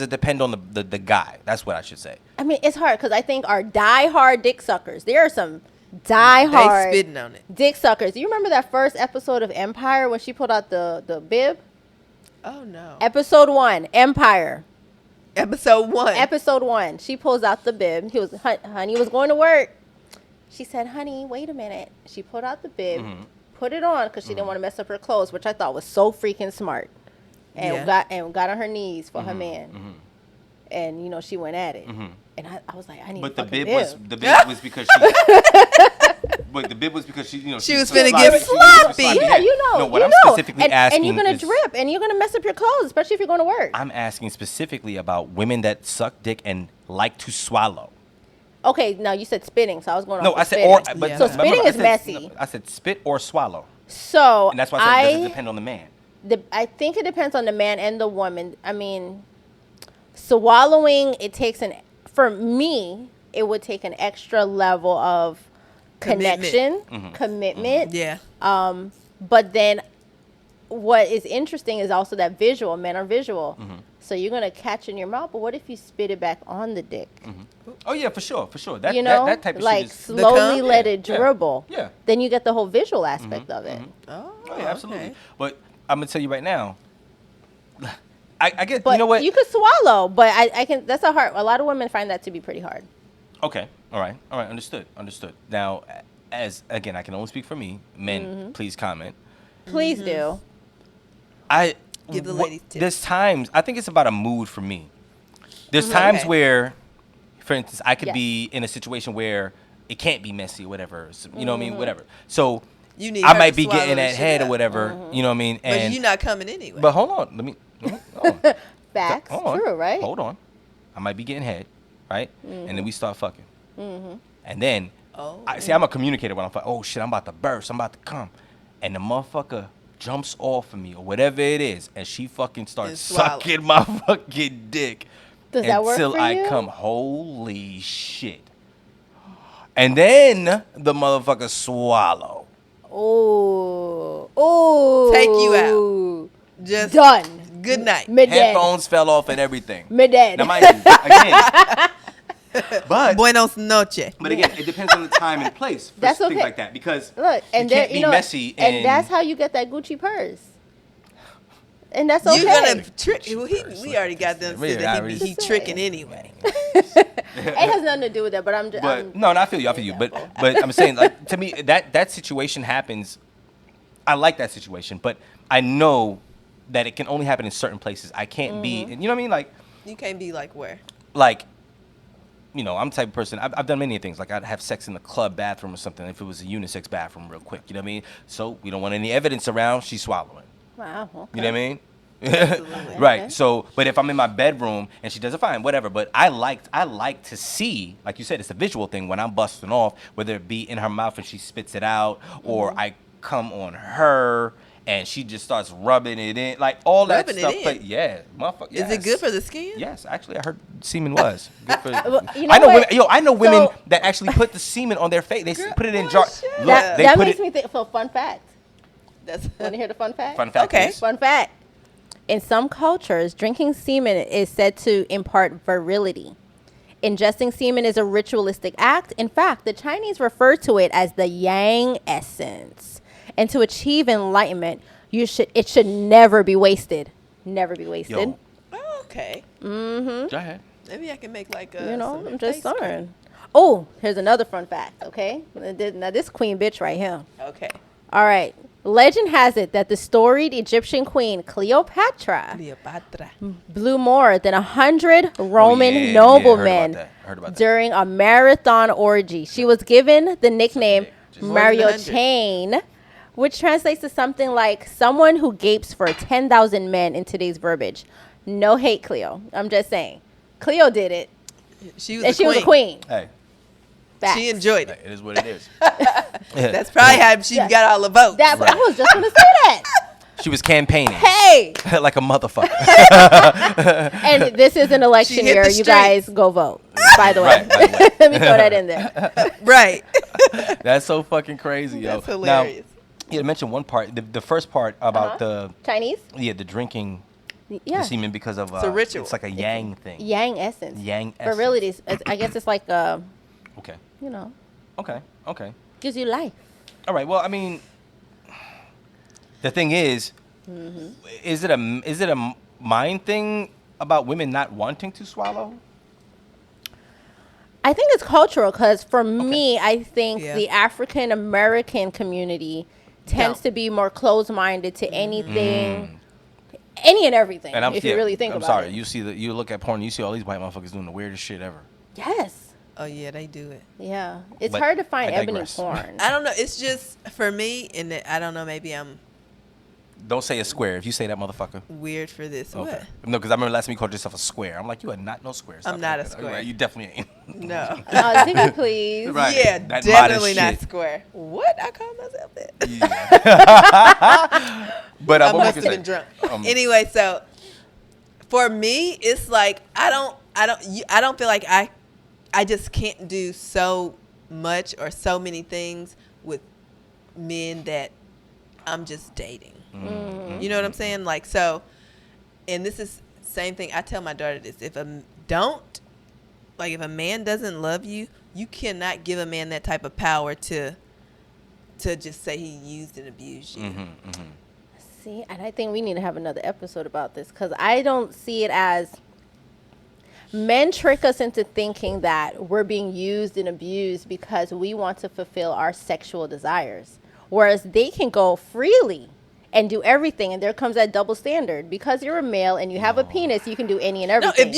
it depend on the guy? That's what I should say. I mean, it's hard because I think our die-hard dick suckers. There are some die-hard They spitting on it. dick suckers. You remember that first episode of Empire when she pulled out the bib? Oh no. Episode 1, Empire. Episode 1. Episode 1. She pulls out the bib. Honey was going to work. She said, "Honey, wait a minute." She pulled out the bib, put it on because she didn't want to mess up her clothes, which I thought was so freaking smart. And got on her knees for her man. And she went at it. And I was like, I need. But the bib bib was because she. But the bib was because she she was finna get sloppy. sloppy. Yeah, No, what I'm specifically asking and you're gonna is, drip, and you're gonna mess up your clothes, especially if you're going to work. I'm asking specifically about women that suck dick and like to swallow. Okay, now you said spitting, so I was going. No, off I of said spitting. but Yeah. So remember, spitting I is said- messy. no, I said spit or swallow, So and that's why I said does it depend on the man? I think it depends on the man and the woman. I mean, swallowing, for me, it would take an extra level of connection, commitment. Yeah. But then what is interesting is also that visual. Men are visual. So you're going to catch in your mouth, but what if you spit it back on the dick? Oh yeah, for sure. That that type of like shit is. slowly cum? let it dribble. Yeah. Then you get the whole visual aspect of it. Oh, Oh yeah, absolutely. okay. But I'm gonna tell you right now. I get. But you know what? you could swallow, but I can. That's a lot of women find that to be pretty hard. Okay. All right. Understood. Now, as again, I can only speak for me. Men, please comment. Please do. Give the ladies tips. There's times I think it's about a mood for me. There's times Okay. where, for instance, I could Yes. be in a situation where it can't be messy or whatever. So, you know what I mean? Whatever. So You need I her might to be swallow getting this that shit head or up. whatever. You know what I mean? But And you're not coming anyway. but hold on, let me. Hold on. Facts. Hold on. True, right? Hold on. I might be getting head, right? And then we start fucking. And then, I'm a communicator when I'm like, oh shit, I'm about to burst, I'm about to come. And the motherfucker jumps off of me or whatever it is, and she fucking starts And swallow. sucking my fucking dick. Does that work until for I you? come. Holy shit. And then the motherfucker swallow. Oh. Take you out. Just Done. good night. Mid dead. Headphones fell off and everything. Mid dead. Now, mind you, again, Buenos noches. but again, it depends on the time and place for That's things okay. like that because Look, and it can't there, be messy and that's how you get that Gucci purse. And that's okay. You're gonna trick. Well, we already got them Yeah, said that I he just tricking saying. anyway. It has nothing to do with that, but I'm just. But no, I feel you. But I'm saying, like, to me, that situation happens. I like that situation, but I know that it can only happen in certain places. I can't be, you know what I mean? You can't be like where? I'm the type of person. I've done many things. Like I'd have sex in the club bathroom or something if it was a unisex bathroom, real quick. You know what I mean? So we don't want any evidence around. She's swallowing. Wow. Okay. You know what I mean? Absolutely. Right. Okay. So, but if I'm in my bedroom and she does it, fine, whatever. But I like to see, like you said, it's a visual thing when I'm busting off, whether it be in her mouth and she spits it out, or I come on her and she just starts rubbing it in, like all Rubbing that stuff. it in? But yeah, motherfucker. Is it good for the skin? Yes, actually, I heard semen was good for. Well, you know I know what? women. I know women So- that actually put the semen on their face. They put it in boy, jar. shut Look, up. they That put makes it. me think. So, fun fact. That's Want to hear the fun fact? Fun fact. Okay. Please. Fun fact. In some cultures, drinking semen is said to impart virility. Ingesting semen is a ritualistic act. In fact, the Chinese refer to it as the yang essence. And to achieve enlightenment, it should never be wasted. Never be wasted. Yo, Oh, okay. go ahead. Maybe I can make like a. You know, some I'm just face cream. saying. Oh, here's another fun fact, okay? Now, this queen bitch right here. Okay. All right. Legend has it that the storied Egyptian queen Cleopatra Cleopatra. blew more than 100 Roman yeah, noblemen heard about that. during a marathon orgy. She was given the nickname More than 100. Mariochain, which translates to something like someone who gapes for 10,000 men in today's verbiage. No hate, Cleo. I'm just saying. Cleo did it, She was and a she queen. was a queen. Hey, Facts. She enjoyed it. it is what it is. That's probably how she Yeah. got all the votes. I was just going to say that. She was campaigning Hey, like a motherfucker. and this is an election She hit year. the You streets. guys go vote. By the way, Right, by the way. let me throw that in there. Right. That's so fucking crazy, yo. That's hilarious. Now, you mentioned one part, the first part about Chinese? the drinking Yeah. the semen because of It's a ritual. It's like a yang thing. Yang essence. Yang For essence. really, I guess it's like, Okay. you know, Okay. gives you life. All right. Well, I mean, the thing is, is it a mind thing about women not wanting to swallow? I think it's cultural because for me, I think Yeah. the African American community tends Don't. to be more closed minded to anything, any and everything. And if you really think I'm about sorry. it. You look at porn, you see all these white motherfuckers doing the weirdest shit ever. Yes. Oh yeah, they do it. Yeah. It's But hard to find I ebony digress. porn. I don't know. It's just for me, and I don't know. Maybe I'm Don't say a square. If you say that, motherfucker. weird for this. Okay. What? No, because I remember last time you called yourself a square. I'm like, you are not no square. Stop I'm not like a that. square. You definitely ain't. No. Ziggy, please. Right. Yeah, That definitely modest not shit. square. What? I call myself that. Yeah. But I what must was have I been gonna drunk. say? Anyway, so for me, it's like I don't feel like I just can't do so much or so many things with men that I'm just dating. You know what I'm saying? Like, so, and this is same thing. I tell my daughter this: if a man doesn't love you, you cannot give a man that type of power to just say he used and abused you. See, and I think we need to have another episode about this because I don't see it as men trick us into thinking that we're being used and abused because we want to fulfill our sexual desires, whereas they can go freely and do everything, and there comes that double standard because you're a male and you have a penis, you can do any and No, everything. if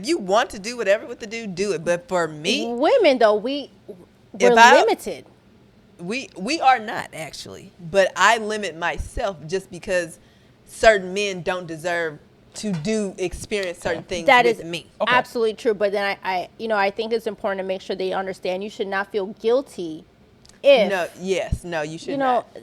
you want to do whatever with the dude, do it. But for me, Women though, we're If I- limited. we are not actually, but I limit myself just because certain men don't deserve to experience certain things That with is me. Okay. absolutely true. But then I think it's important to make sure they understand you should not feel guilty if No, you should you not. know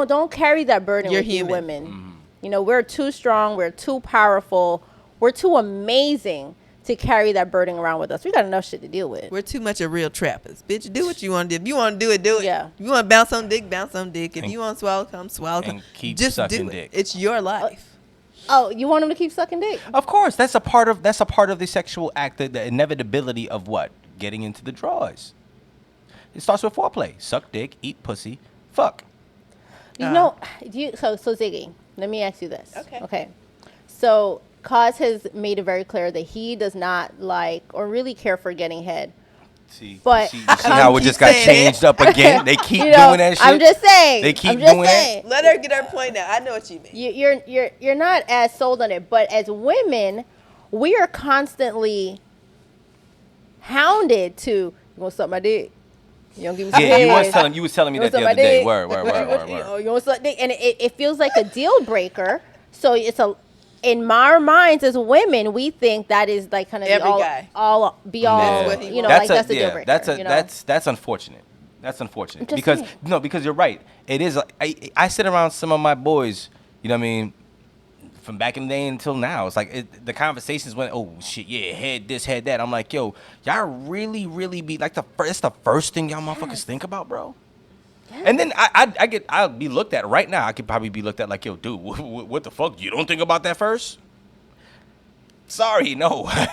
don't carry that burden You're with human. you women. You know, we're too strong, we're too powerful, we're too amazing to carry that burden around with us. We got enough shit to deal with. We're too much of real trappers. Bitch, do what you want to do. If you want to do it, do it. Yeah. If you want to bounce on dick, bounce on dick. If And- you want to swallow, come swallow. and keep Just sucking do it. dick. It's your life. Oh, you want them to keep sucking dick? Of course, that's a part of the sexual act, the inevitability of what? Getting into the drawers. It starts with foreplay. Suck dick, eat pussy, fuck. You know, so Ziggy, let me ask you this. Okay. Okay. So Cause has made it very clear that he does not like or really care for getting head. See, But- you see how it Keep just got saying changed up again? They keep You know, doing that shit. I'm just saying. They keep I'm just doing it? saying. Let her get her point out. I know what you mean. You're not as sold on it, but as women, we are constantly hounded to you want to suck my dick. You don't give me some Yeah, you head. was telling me You that want the suck other my day. dick? Word. You know, you want to suck dick, and it feels like a deal breaker. So it's in our minds as women, we think that is like kind of Every all, guy. all be all. Yeah. You know, like that's a deal yeah, breaker. that's you know? that's unfortunate. That's unfortunate Just because saying. because you're right. It is. I sit around some of my boys. You know what I mean? From back in the day until now, it's like the conversations went, oh shit, yeah, head this, head that. I'm like, yo, y'all really be like it's the first thing y'all motherfuckers think about, bro. And then I'll be looked at right now. I could probably be looked at like, yo, dude, what the fuck? You don't think about that first? Sorry, no, I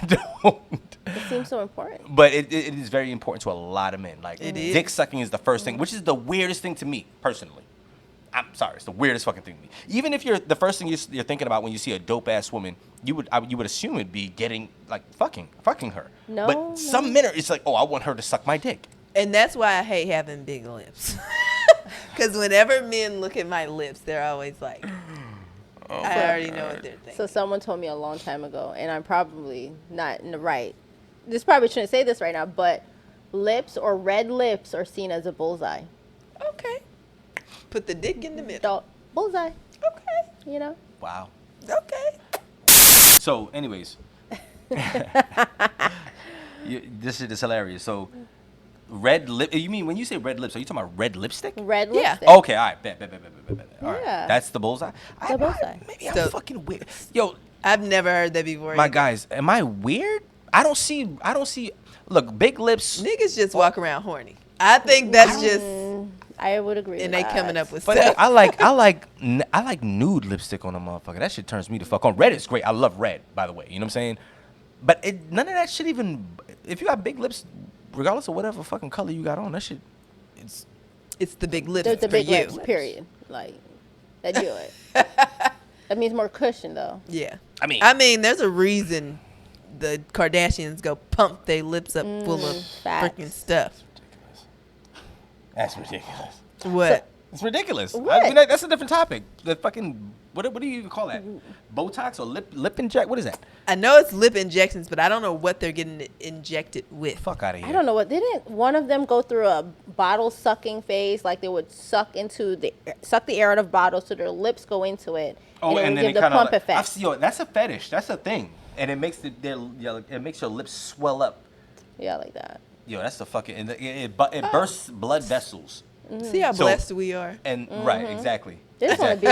don't. It seems so important. But it is very important to a lot of men. Like, It is. dick sucking is the first thing, which is the weirdest thing to me, personally. I'm sorry, it's the weirdest fucking thing to me. Even if you're the first thing you're thinking about when you see a dope ass woman, you would assume it'd be getting like fucking her. No, But some men are, it's like, oh, I want her to suck my dick. And that's why I hate having big lips. Because whenever men look at my lips, they're always like, I already know what they're thinking. So someone told me a long time ago, and I'm probably not in the right. This probably shouldn't say this right now, but lips or red lips are seen as a bullseye. Okay. Put the dick in the middle. Bullseye. Okay. You know. Wow. Okay. So, anyways, this is hilarious. So, red lip. You mean when you say red lips? Are you talking about red lipstick? Red Yeah. lipstick. Okay, all right, bet. All right, Yeah. that's the bullseye. The bullseye. Maybe I'm So- fucking weird. Yo, I've never heard that before. my either. guys, am I weird? I don't see. Look, big lips. Niggas just walk around horny. I think that's just, I would agree. and with they that. coming up with But stuff. I like nude lipstick on a motherfucker. That shit turns me to fuck on. Red is great. I love red, by the way. You know what I'm saying? But none of that shit even. If you got big lips, regardless of whatever fucking color you got on, that shit. It's the big lips There's the for big you. lips. Period. Like that do it. That means more cushion though. Yeah. I mean, there's a reason the Kardashians go pump their lips up full of facts. freaking stuff. that's ridiculous. What? It's ridiculous. What? I mean, that's a different topic. The fucking what do you even call that? Botox or lip inject? What is that? I know it's lip injections, but I don't know what they're getting it injected with. Fuck out of here. I don't know what didn't one of them go through a bottle sucking phase, like they would suck the air out of bottles so their lips go into it. Oh, and it then would it give the kind pump of. effect. Yo, that's a fetish. That's a thing, and it makes it makes your lips swell up. Yeah, like that. Yo, that's the fucking. And it bursts blood vessels. See how So- blessed we are. And right, exactly. They just want to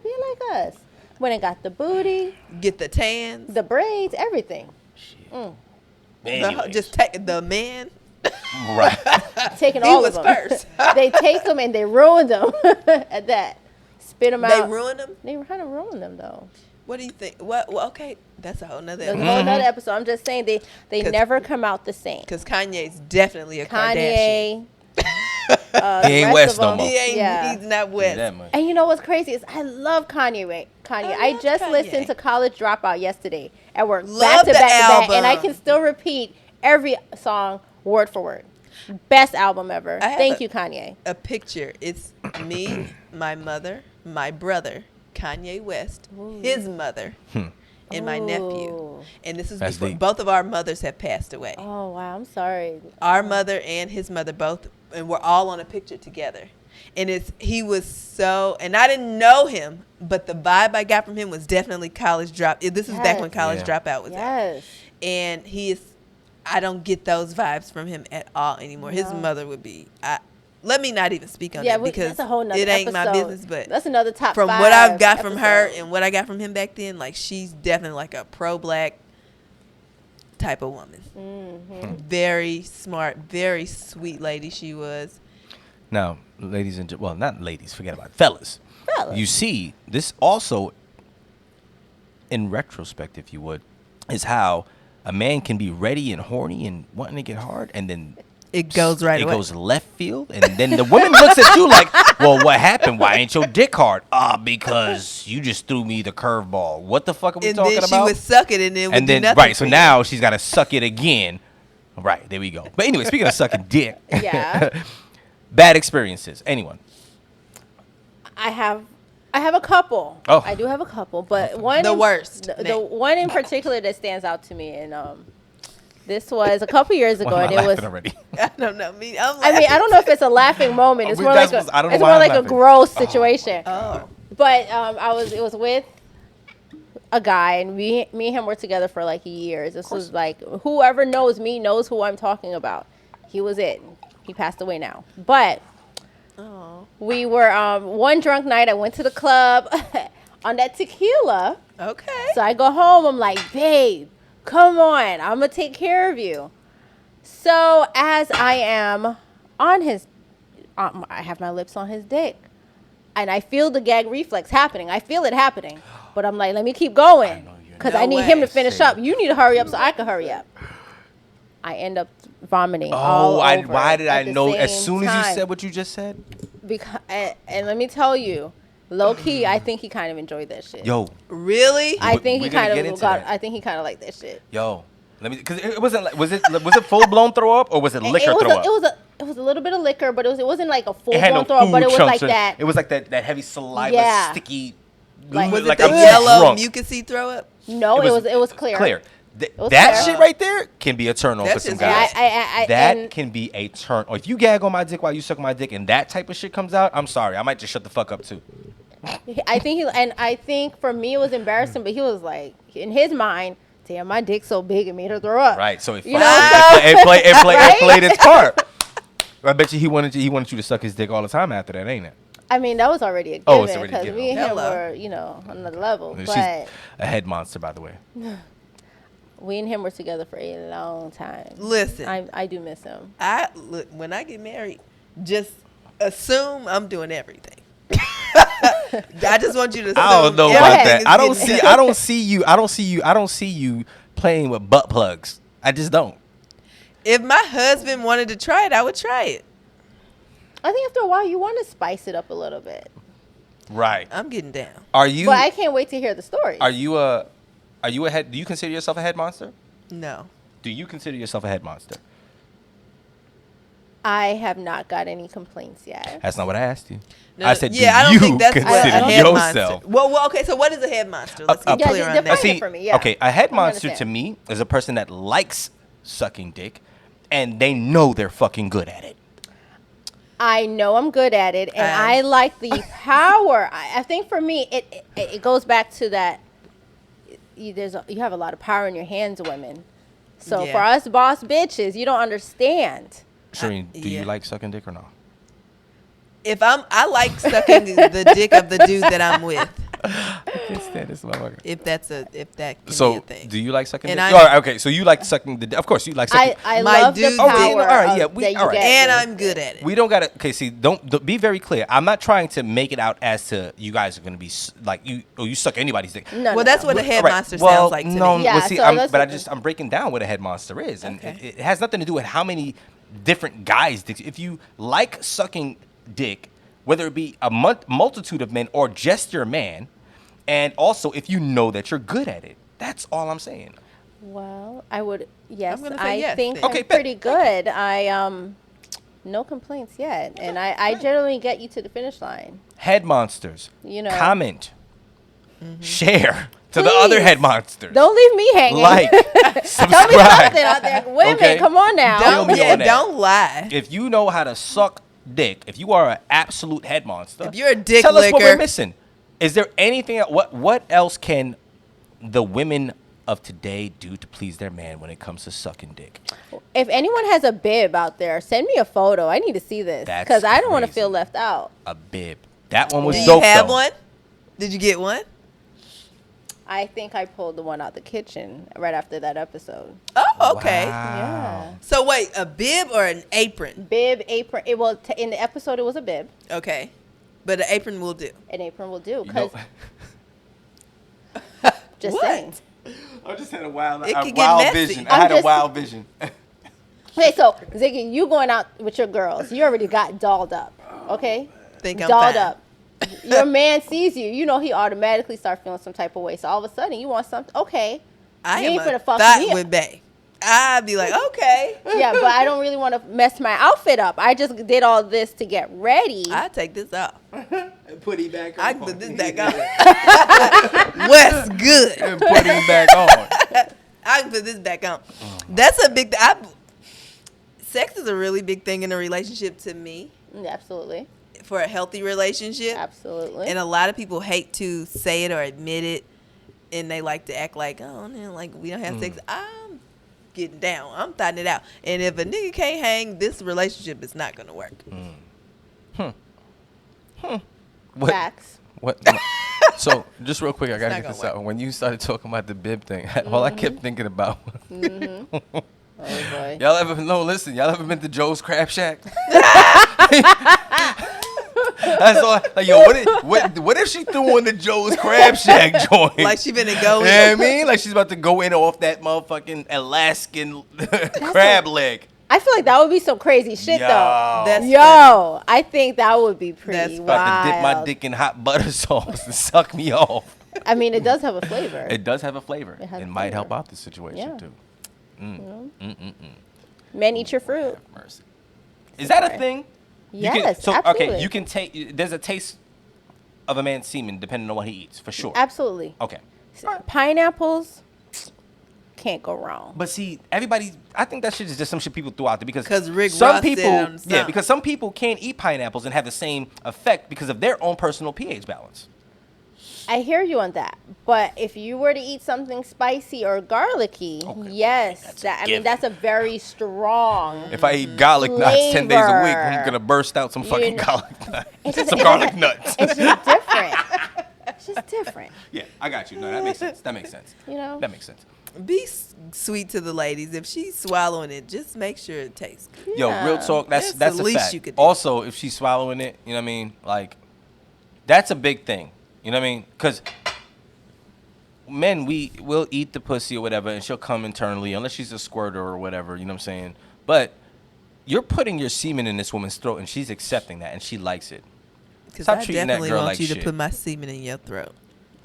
be like us. When it got the booty, Get the tans. the braids, everything. Anyways. Just take the man. right. Taking He all was of them. first. They take them and they ruin them at that. Spit them They out. ruined them. They kind of ruined them though. What do you think? What? Well, okay, that's a whole nother. There's a whole nother episode. I'm just saying they 'Cause- never come out the same. Because Kanye's definitely a Kardashian. Kanye. He ain't the rest West of no them, more. He ain't. Yeah. He's not Yeah, West. that much. And you know what's crazy is I love Kanye. I love just Kanye. listened to College Dropout yesterday at work, Love back to the back to back, and I album. can still repeat every song word for word. Best album ever. I have Thank a- you, Kanye. A picture. It's me, my mother, my brother, Kanye West, his mother, and my nephew. Ooh. And this is That's before deep. both of our mothers have passed away. Oh wow, I'm sorry. Our mother and his mother both, and we're all on a picture together. And he was so, and I didn't know him, but the vibe I got from him was definitely College Drop. This is back when Yes. College Yeah. Dropout was out. Yes. And I don't get those vibes from him at all anymore. His No. mother would be, let me not even speak on Yeah, that because that's a whole nother it ain't my episode. business. But that's another top from 5 what I've got from her episode. and what I got from him back then, like she's definitely like a pro-black type of woman. Mm-hmm. Very smart, very sweet lady she was. Now, ladies and well, not ladies, forget about it. Fellas. You see, this also, in retrospect, if you would, is how a man can be ready and horny and wanting to get hard, and then It goes right it away. goes left field, and then the woman looks at you like, "Well, what happened? Why ain't your dick hard?" Because you just threw me the curveball. What the fuck are we and talking then she about? would suck it, and then would And do then nothing right, so for you. now she's got to suck it again. Right, there we go. But anyway, speaking of sucking dick, Yeah. bad experiences. Anyone? I have a couple. Oh. I do have a couple, but one The worst. The one in particular that stands out to me, and this was a couple years ago, Why am and I it was. laughing already? I don't know. I mean, I don't know if it's a laughing moment. It's I more mean, like that's a, what- I don't know it's why more I'm like a laughing. gross situation. Oh. But it was with a guy, and me and him were together for like years. This was like, whoever knows me knows who I'm talking about. He was it. He passed away now. But we were, one drunk night, I went to the club on that tequila. Okay. So I go home, I'm like, babe, come on, I'm going to take care of you. So as I am on his, I have my lips on his dick. And I feel the gag reflex happening. I feel it happening. But I'm like, let me keep going. Because I need him to finish up. You need to hurry up so I can hurry up. I end up vomiting all over why did I at the know as same soon as time. you said what you just said? Because, and let me tell you, low key, I think he kind of enjoyed that shit. Yo, Really? I think we're he gonna kind get of into got. that. I think he kind of liked that shit. yo, let me, because it wasn't like, was it full blown throw up or was it liquor it was throw up? it was a little bit of liquor, but it wasn't like a full It had blown no throw up, but it food was chunks like in it. that. It was like that heavy saliva, Yeah. sticky. Like- Was like it the I'm yellow drunk. mucusy throw up? No, it was clear. Clear. was That clear. shit right there can be a turn on for That's some just guys. I- that and- can be a turn. Or if you gag on my dick while you suck my dick and that type of shit comes out, I'm sorry. I might just shut the fuck up too. I think for me it was embarrassing, but he was like, in his mind, damn, my dick's so big it made her throw up. Right. So it You played its part. I bet you he wanted you to suck his dick all the time after that, ain't it? I mean, that was already a Oh, it's given already because given. me and him Hello. were, on another level. She's But a head monster, by the way. we and him were together for a long time. Listen, I do miss him. look, when I get married, just assume I'm doing everything. I just want you to assume. I don't know about everything that. is I don't getting see. done. I don't see you playing with butt plugs. I just don't. If my husband wanted to try it, I would try it. I think after a while you want to spice it up a little bit. Right. I'm getting down. Are you? But I can't wait to hear the stories. Are you a head? Do you consider yourself a head monster? No. Do you consider yourself a head monster? I have not got any complaints yet. That's not what I asked you. No, I said, yeah, I do don't you think that's what a consider head yourself? monster. Well, okay. So what is a head monster? Let's get Yeah, clear on define that. it for me, yeah. Okay, a head I monster to understand. me is a person that likes sucking dick, and they know they're fucking good at it. I know I'm good at it, and I like the power. I think for me, it goes back to that. You have a lot of power in your hands, women. So Yeah. for us boss bitches, you don't understand. Shereen, do yeah. you like sucking dick or no? If I like sucking the dick of the dude that I'm with. I can't stand this motherfucker. If that can be a So, thing. do you like sucking And dick? I- All right, okay, so you like sucking the dick. Of course, you like sucking. I My love the dude- power Okay, no, all right, yeah, of, we- that you all right. get. and with I'm it. good at it. We don't gotta. Okay, see, don't be very clear. I'm not trying to make it out as to you guys are gonna be like you. Oh, you suck anybody's dick. No, Well, that's no. what a head All right, monster well, sounds like to no, me. Yeah, well, see, so that's but what I'm breaking down what a head monster is, and Okay. it has nothing to do with how many different guys' dicks. If you like sucking dick, whether it be a multitude of men or just your man, and also if you know that you're good at it, that's all I'm saying. Well, I would. Yes, I'm gonna say I yes, think then. Okay, I'm bet. pretty good. No complaints yet, and I generally get you to the finish line. Head monsters, You know. comment, share to the Please. other head monsters. Don't leave me hanging. Like, Tell me subscribe. something out there, women. Okay. Come on now. Tell me on that. Don't lie. If you know how to suck dick, if you are an absolute head monster, If you're a dick tell us what licker. we're missing. Is there anything? What else can the women of today do to please their man when it comes to sucking dick? If anyone has a bib out there, send me a photo. I need to see this That's because I don't want to crazy. feel left out. A bib. That one was Do you dope. have though. one? Did you get one? I think I pulled the one out the kitchen right after that episode. Oh, okay. Wow. So wait, a bib or an apron? Bib, apron. It was in the episode. It was a bib. Okay, but an apron will do. An apron will do. You know- Cause just What? saying. I just had a wild, It could get messy. vision. I'm I had a just- wild vision. Okay, so Ziggy, you going out with your girls? You already got dolled up. Okay. Think I'm dolled fine. up. Your man sees you. You know he automatically start feeling some type of way. So all of a sudden you want something. Okay. I You am ain't a finna fuck thought me up. with bae. I'd be like, okay, Yeah, but I don't really want to mess my outfit up. I just did all this to get ready. I take this off. Put him back on. I can put this back on. What's good? And put him back on. I can put this back on. That's a big. Sex is a really big thing in a relationship to me. Absolutely. For a healthy relationship. Absolutely. And a lot of people hate to say it or admit it. and they like to act like, oh, man, like we don't have sex. I'm getting down. I'm thotting it out. And if a nigga can't hang, this relationship is not gonna work. What? Facts. What? So, just real quick, I gotta not get this gonna out. When you started talking about the bib thing, all I kept thinking about. Oh boy. Y'all ever y'all ever been to Joe's Crab Shack? That's all. Like, yo, what if she threw in the Joe's Crab Shack joint? Like she been to go in. You know what I mean? Like she's about to go in off that motherfucking Alaskan crab leg. I feel like that would be some crazy shit Yo. though. That's Yo, I think that would be pretty That's wild. About to dip my dick in hot butter sauce and suck me off. I mean, it does have a flavor. It does have a flavor. It has It a might help flavor. out the situation Yeah. too. Men eat your fruit. Have mercy. Is that a thing? Yes, Okay, absolutely. you can take. There's a taste of a man's semen depending on what he eats, for sure. Absolutely. Okay. Pineapples can't go wrong. But see, I think that shit is just some shit people threw out there because 'Cause Rick some Ross said people, on something. because some people can't eat pineapples and have the same effect because of their own personal pH balance. I hear you on that. But if you were to eat something spicy or garlicky, Okay, yes, that's a given. that's a very strong. If I eat garlic nuts 10 days a week, I'm Flavor. gonna burst out some fucking know, garlic nuts. It's just- Some it's garlic just- nuts. It's just different. It's just different. Yeah, I got you. No, that makes sense. That makes sense. You know? That makes sense. Be sweet to the ladies. If she's swallowing it, just make sure it tastes good. Yo, real Yeah. talk. That's That's the a least fact. you could do. Also, if she's swallowing it, you know what I mean? Like, that's a big thing. You know what I mean? Because men, will eat the pussy or whatever, and she'll come internally, unless she's a squirter or whatever. You know what I'm saying? But you're putting your semen in this woman's throat, and she's accepting that, and she likes it. Because Stop I treating that definitely girl want like you shit. to put my semen in your throat.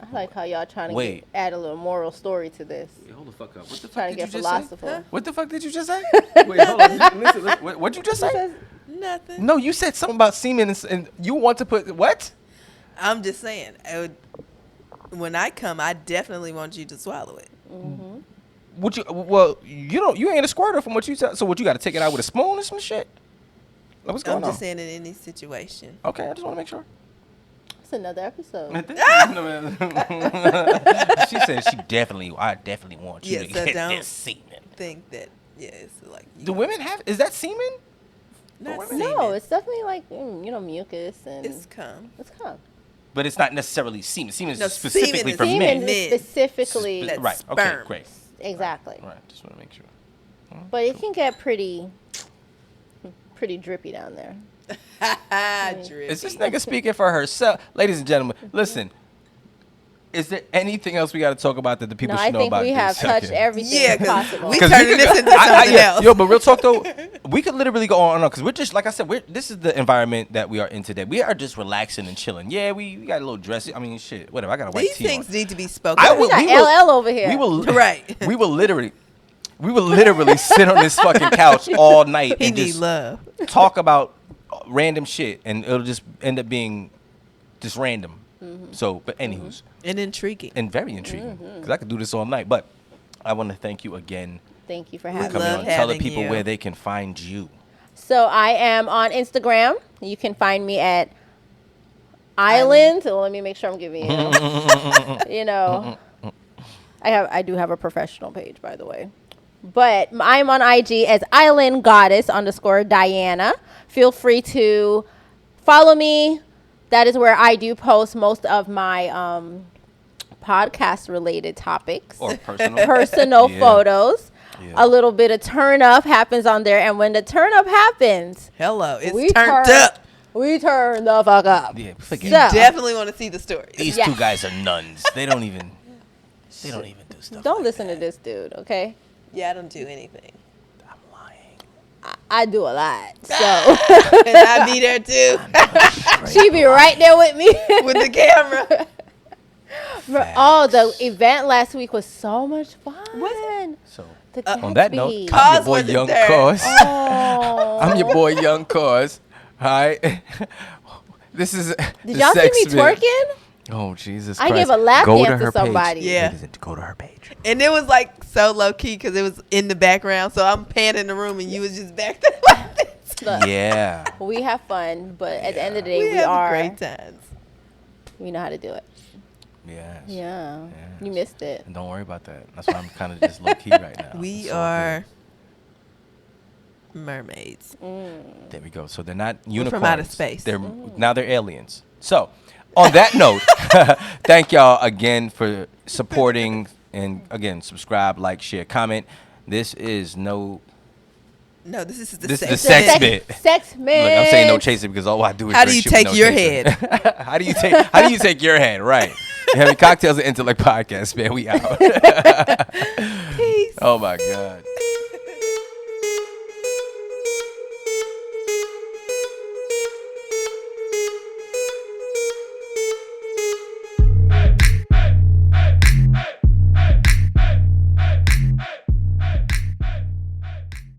I like how y'all trying to Wait. add a little moral story to this. Wait, hold the fuck up. What the Trying to get philosophical. What the fuck did you just say? Wait, hold on. Listen, what'd you just say? Nothing. No, you said something about semen, and you want to put what? I'm just saying. When I come, I definitely want you to swallow it. Would you? Well, you ain't a squirter from what you said. So what? You got to take it out with a spoon or some shit? Like, what's going I'm on? just saying in any situation. Okay, I just want to make sure. It's another episode. She said I definitely want you Yes, to I get don't this semen. think that, yeah, it's like. Do women have? Is that semen? Not women? No, semen. it's definitely like mucus and It's cum. it's cum. But it's not necessarily semen. Semen is No, specifically semen is for Semen men. Men. is specifically That's Right. Okay. sperm. Great. exactly, Right. Just want to make sure. but it can get pretty drippy down there. Is this nigga speaking for herself? Ladies and gentlemen, listen. Is there anything else we got to talk about that the people No, should I know think about we have this? touched Okay. everything Yeah, 'cause possible. we 'Cause turning this into I- something yeah. else. Yo, but real talk though, we could literally go on and on because we're just like I said, this is the environment that we are in today. We are just relaxing and chilling. Yeah, we got a little dressy. I mean, shit, whatever. I got a white These tee things on. need to be spoken. I of. we will- got we will- LL over here. We will Right. We will literally sit on this fucking couch all night He and need just love. talk about random shit, and it'll just end up being just random. So, but anywho's. And intriguing. And very intriguing because I could do this all night. But I want to thank you again Thank you for We having for coming love on. me. Tell the having people you. where they can find you. So I am on Instagram. You can find me at Island. So let me make sure I'm giving you. I do have a professional page, by the way. But I'm on IG as Island Goddess _ Diana. Feel free to follow me. That is where I do post most of my podcast related topics. Or personal. Personal Yeah. photos. Yeah. A little bit of turn up happens on there. And when the turn up happens, Hello. It's we turned turn- up. we turn the fuck up. Yeah, forget So- it. Definitely want to see the stories. These Yeah. two guys are nuns. They don't even do stuff. Don't like listen that. to this dude, okay? Yeah, I don't do anything. I'm lying. I do a lot. So And I be there too she be right there with me. with the camera. Oh, the event last week was so much fun. So The on that note, Gatsby. I'm Cause your boy wasn't Young there. Cause. Oh. I'm your boy Young Cause. Hi. This is. Did y'all see me twerking? Oh Jesus I Christ! gave a lap Go dance to her somebody. Page. Yeah. Ladies, go to her page. And it was like so low key because it was in the background. So I'm panning the room and you was just back there like this. Look, Yeah. we have fun, but at the end of the day, We we have are. great times. We know how to do it. Yes. Yeah. Yes. You missed it. And don't worry about that. That's why I'm kind of just low key right now. We It's all are mermaids. good. There we go. So they're not We're unicorns. from outer space. They're now they're aliens. So, on that note, thank y'all again for supporting, and again, subscribe, like, share, comment. This is No, this is the This is the sex sex bit. bit. Sextment. Look, I'm saying no chaser because all I do is How do drink you shit with take no your chaser. head? How do you take your head? Right. You have Cocktails and Intellect podcast, man. We out. Peace. Oh my God.